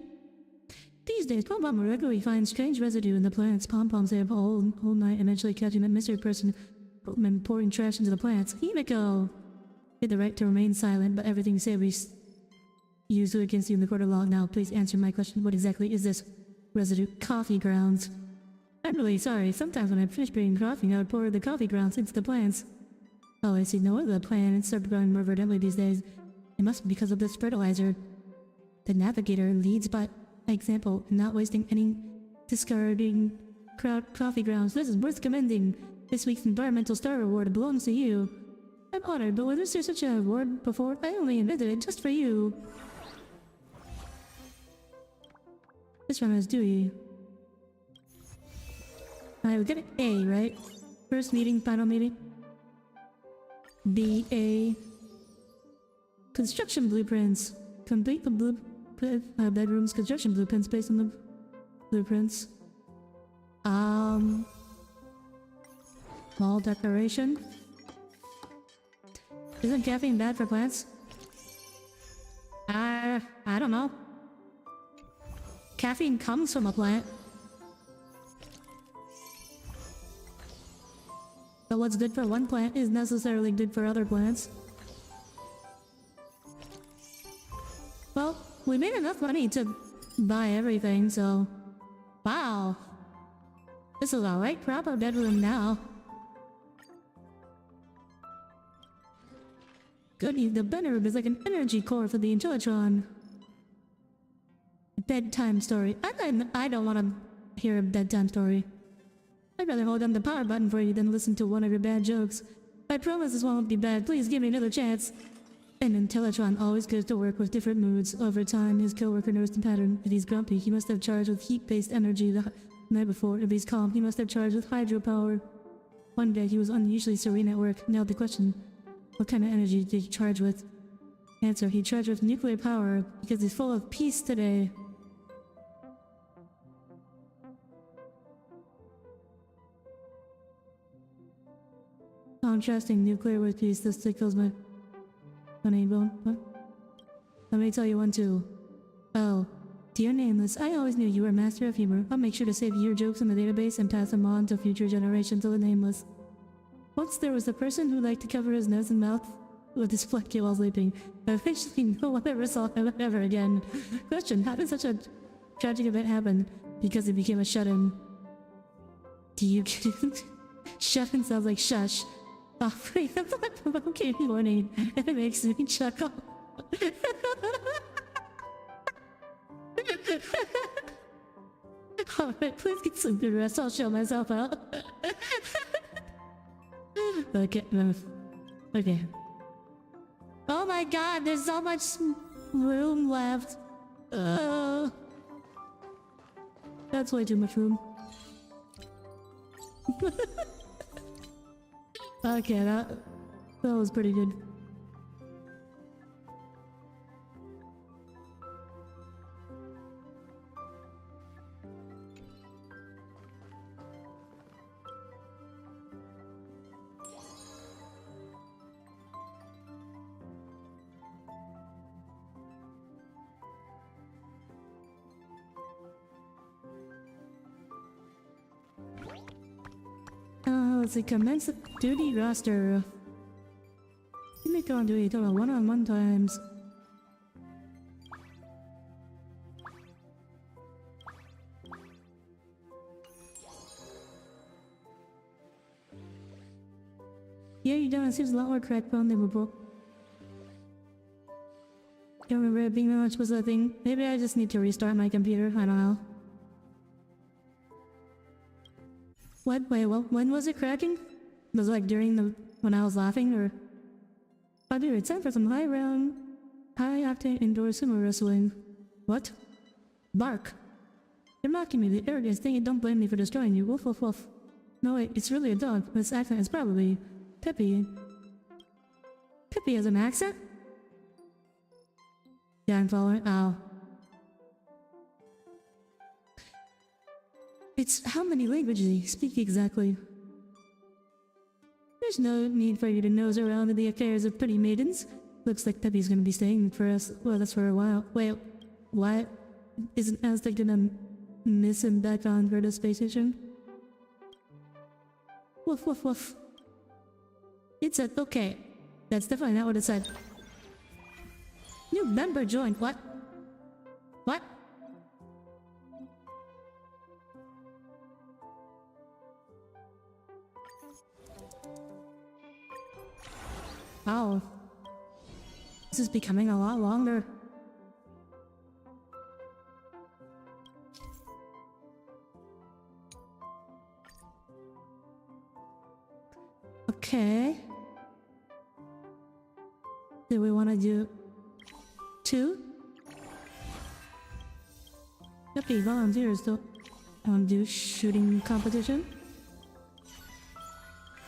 These days, Pom-Pom regularly finds strange residue in the plants. Pom-Poms stay up all night, eventually catching that mystery person and pouring trash into the plants. Himiko! You had the right to remain silent, but everything you say will be used against you in the court of law. Now, please answer my question. What exactly is this residue? Coffee grounds. I'm really sorry. Sometimes when I finish brewing coffee, I would pour the coffee grounds into the plants. Oh, I see. No wonder the plants start growing more verdantly these days. It must be because of this fertilizer. The navigator leads by example, not wasting any discarding coffee grounds. This is worth commending. This week's Environmental Star Award belongs to you. I'm honored, but was there such an award before? I only invented it just for you. This one is Dewey. Alright, we got an A, right? First meeting, final meeting. B, A. Construction blueprints. Complete the bedroom's construction blueprints based on the blueprints. Wall decoration. Isn't caffeine bad for plants? I don't know. Caffeine comes from a plant. But what's good for one plant is necessarily good for other plants. Well, we made enough money to buy everything, so... Wow! This is a right proper bedroom now. Goody, the bedroom is like an energy core for the Intellatron. Bedtime story. I don't want to hear a bedtime story. I'd rather hold down the power button for you than listen to one of your bad jokes. I promise this won't be bad. Please give me another chance. An Intellatron always goes to work with different moods. Over time, his coworker noticed the pattern. If he's grumpy, he must have charged with heat-based energy the night before. If he's calm, he must have charged with hydropower. One day, he was unusually serene at work. Now the question, what kind of energy did he charge with? Answer, he charged with nuclear power because he's full of peace today. Contrasting nuclear with peace, this tickles my funny bone. What? Let me tell you one too. Oh, dear Nameless, I always knew you were a master of humor. I'll make sure to save your jokes in the database and pass them on to future generations of the Nameless. Once there was a person who liked to cover his nose and mouth with his flexi while sleeping. Eventually, no one ever saw him ever again. Question, how did such a tragic event happen? Because he became a shut-in. Do you get it? Shut-in sounds like shush. Oh, wait, okay, morning. It makes me chuckle. Alright, please get some good rest. I'll show myself out. Okay, okay. Oh my god, there's so much room left. That's way too much room. Okay, that was pretty good. Let's see, commence duty roster. You may go on duty total one-on-one times. Yeah, you don't. It seems a lot more crackbone than before. Don't remember it being that much was a thing. Maybe I just need to restart my computer. I don't know. What? Wait, what? When was it cracking? Was it like when I was laughing, or? Oh dude, it's time for some high-octane indoor sumo wrestling. What? Bark. You're mocking me, the arrogance thing. Don't blame me for destroying you. Woof woof woof. No wait, it's really a dog. This accent is probably Pippi. Pippi has an accent? Yeah, I'm following. Ow. It's how many languages do you speak exactly? There's no need for you to nose around in the affairs of pretty maidens. Looks like Peppy's gonna be staying for us. Well, that's for a while. Wait, why isn't Aztec gonna miss him back on Verda space station? Woof woof woof. It said okay. That's definitely not what it said. New member joined. What? What? Wow. This is becoming a lot longer. Okay. Do we want to do 2? Yuppie, volunteers, though. I want to do shooting competition.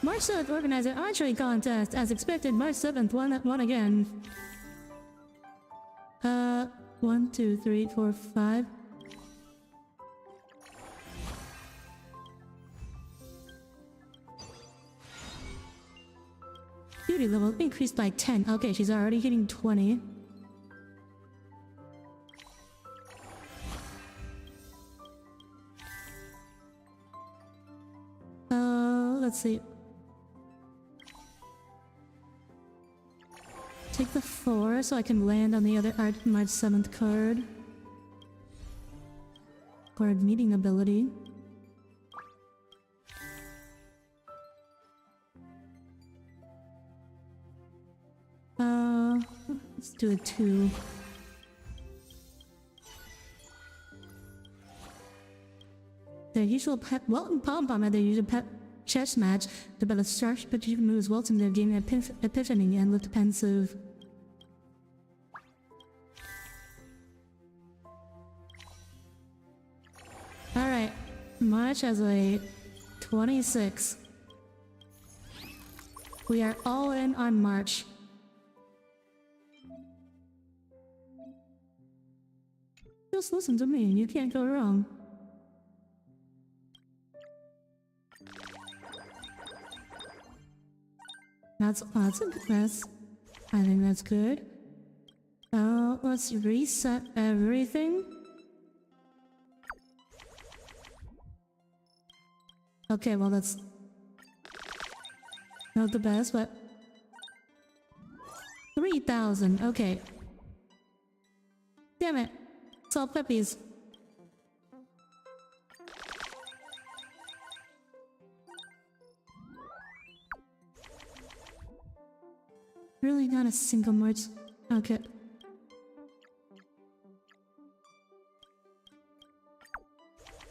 March 7th, organize an archery contest. As expected, March 7th, one again. 1, 2, 3, 4, 5. Beauty level increased by 10. Okay, she's already hitting 20. Let's see. Take the 4 so I can land on the other March 7th card. awkward meeting ability. Let's do a 2. The usual pet welcome pom-pom at the usual pet chess match. Develop starship achievement moves welcome their game epiphany and looked pensive. Alright. March as a 26. We are all in on March. Just listen to me, you can't go wrong. That's I think that's good. Let's reset everything. Okay, well that's not the best, but 3,000. Okay. Damn it! It's all puppies. Really not a single March. Okay.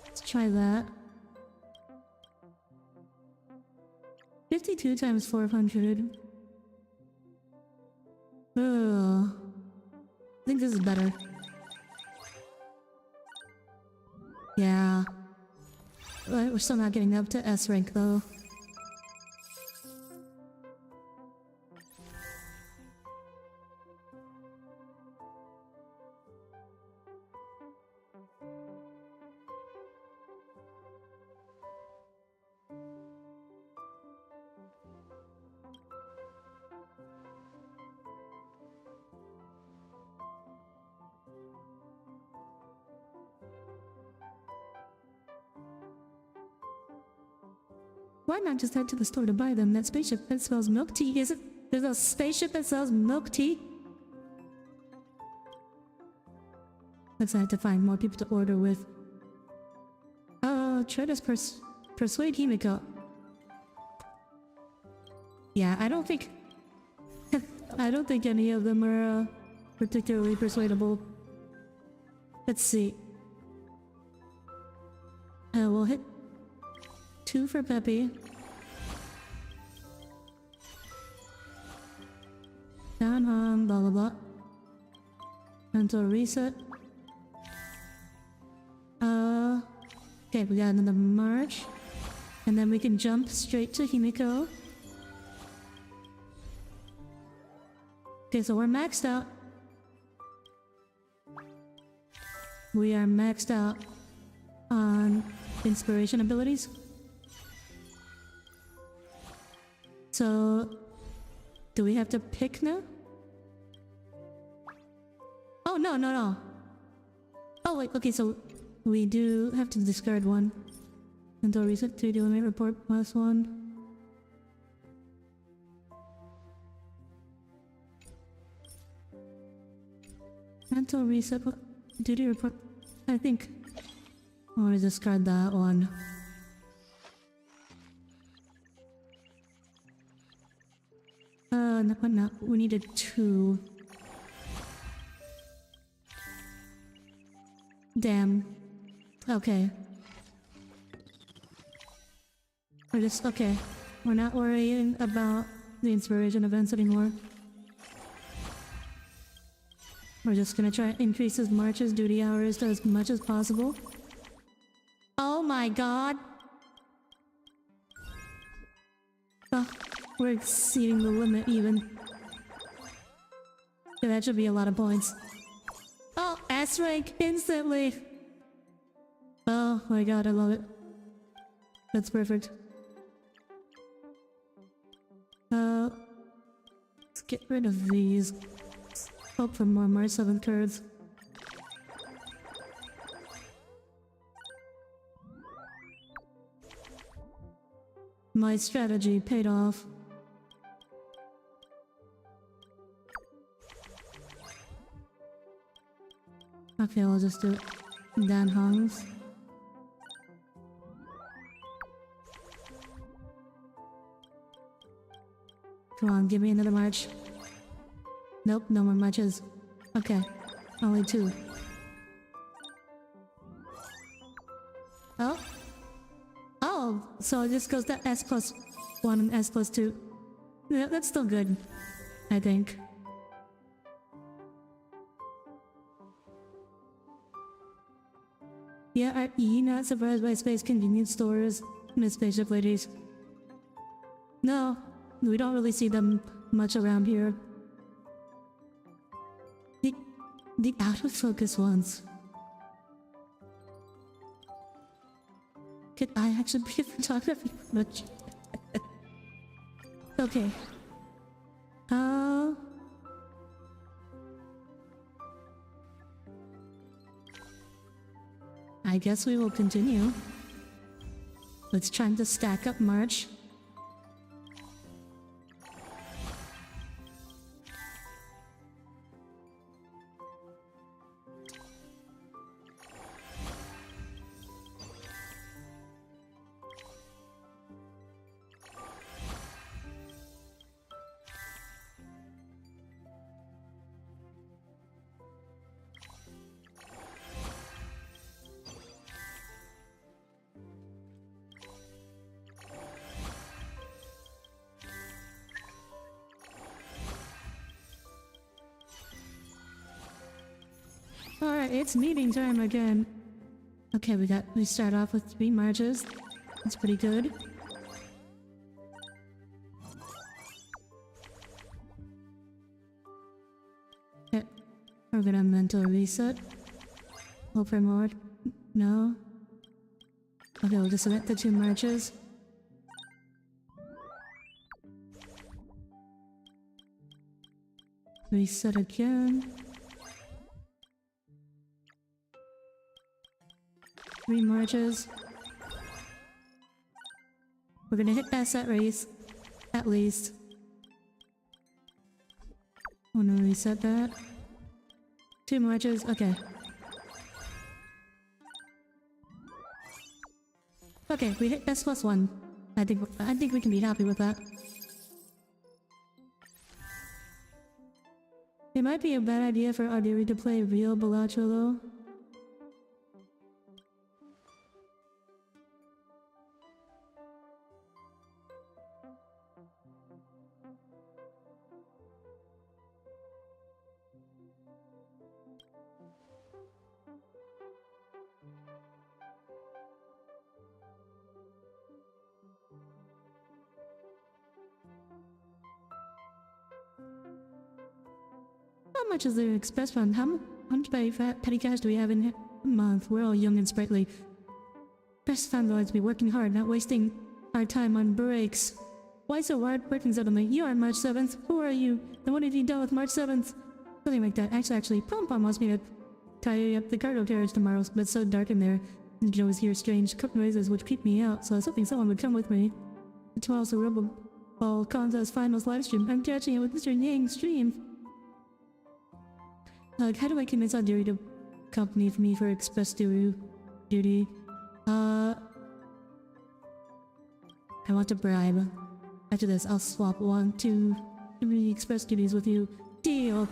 Let's try that. 52 times 400. Ugh. I think this is better. Yeah. We're still not getting up to S rank though. Why not just head to the store to buy them? That spaceship that sells milk tea, is it? There's a spaceship that sells milk tea? Let's have to find more people to order with. Try to persuade Himiko. Yeah, I don't think... I don't think any of them are particularly persuadable. Let's see. We'll hit 2 for Peppy. Down on blah blah blah. Mental reset. Okay, we got another March. And then we can jump straight to Himiko. Okay, so we're maxed out. We are maxed out on inspiration abilities. So, do we have to pick now? Oh, no. Oh, wait, okay, so we do have to discard one. Until reset 3D limit report +1. Mental reset duty report. I think I want to discard that one. No, we needed 2. Damn. Okay. We're just okay. We're not worrying about the inspiration events anymore. We're just gonna try to increase his March's duty hours to as much as possible. Oh my god! Oh, we're exceeding the limit even. Yeah, that should be a lot of points. Oh, S rank instantly! Oh my god, I love it. That's perfect. Let's get rid of these. Hope for more March 7th cards. My strategy paid off. Okay, I'll just do Dan Hong's. Come on, give me another march. Nope, no more marches. Okay, only 2. Oh? Oh, so it just goes to S+1 and S+2. Yeah, that's still good, I think. Yeah, are you not surprised by space convenience stores, Miss Spaceship Ladies? No, we don't really see them much around here. The out of focus ones. Could I actually be a photographer? Much. Okay. I guess we will continue. Let's try to stack up March. Alright, it's meeting time again. Okay, we start off with 3 marches. That's pretty good. Okay, we're gonna mental reset. Hope for more. No. Okay, we'll just select the 2 marches. Reset again. 3 marches. We're gonna hit past that race, at least. Wanna reset that? 2 marches, okay. Okay, we hit S+1. I think we can be happy with that. It might be a bad idea for Audire to play real Balatro though. How much is the express fund? How much petty cash do we have in a month? We're all young and sprightly. Express fund lords be working hard, not wasting our time on breaks. Why so hard working suddenly? You are March 7th. Who are you? And what have you done with March 7th? Something like that. Actually, Pom Pom wants me to tie up the cargo carriage tomorrow, but it's so dark in there. And you always hear strange noises which creep me out, so I was hoping someone would come with me. Tomorrow's the Rebel Ball Contest Finals livestream. I'm catching it with Mr. Yang's stream. How do I convince Audire to accompany me for express duty? I want to bribe. After this, I'll swap 1, 2, 3 express duties with you. Deal!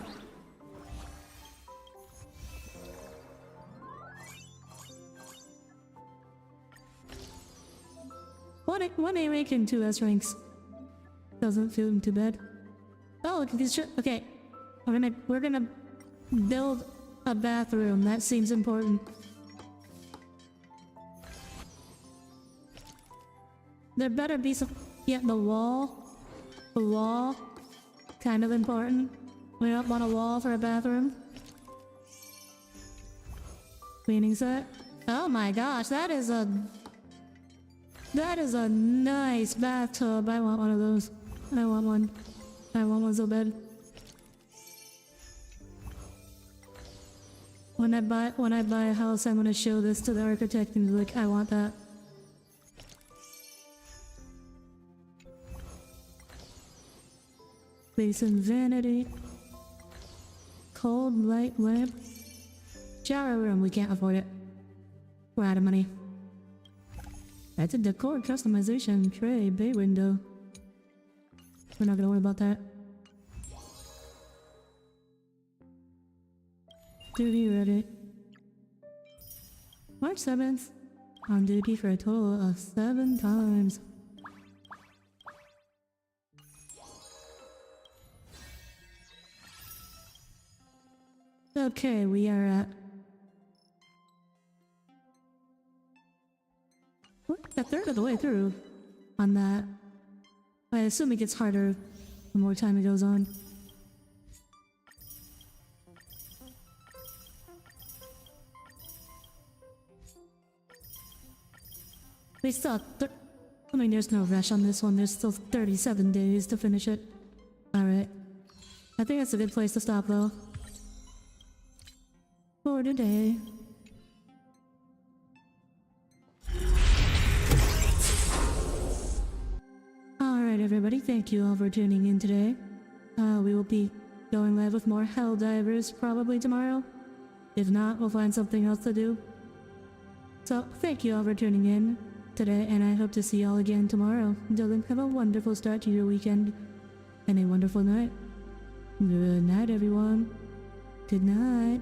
One A rank and 2 S ranks. Doesn't feel too bad. Oh, okay. We're gonna build a bathroom. That seems important. There better be some... Yeah, the wall. The wall. Kind of important. We don't want a wall for a bathroom. Cleaning set. Oh my gosh, that is a nice bathtub. I want one of those. I want one. I want one so bad. When I buy a house, I'm gonna show this to the architect and be like, I want that. Basin vanity. Cold light lamp. Shower room, we can't afford it. We're out of money. That's a decor customization tray bay window. We're not gonna worry about that. Duty ready. March 7th. On duty for a total of 7 times. Okay, we are at... We're a third of the way through on that. I assume it gets harder the more time it goes on. We still I mean, there's no rush on this one. There's still 37 days to finish it. Alright. I think that's a good place to stop, though. For today. Alright, everybody. Thank you all for tuning in today. We will be going live with more Helldivers probably tomorrow. If not, we'll find something else to do. So, thank you all for tuning in today, and I hope to see y'all again tomorrow. Until then, have a wonderful start to your weekend, and a wonderful night. Good night, everyone. Good night.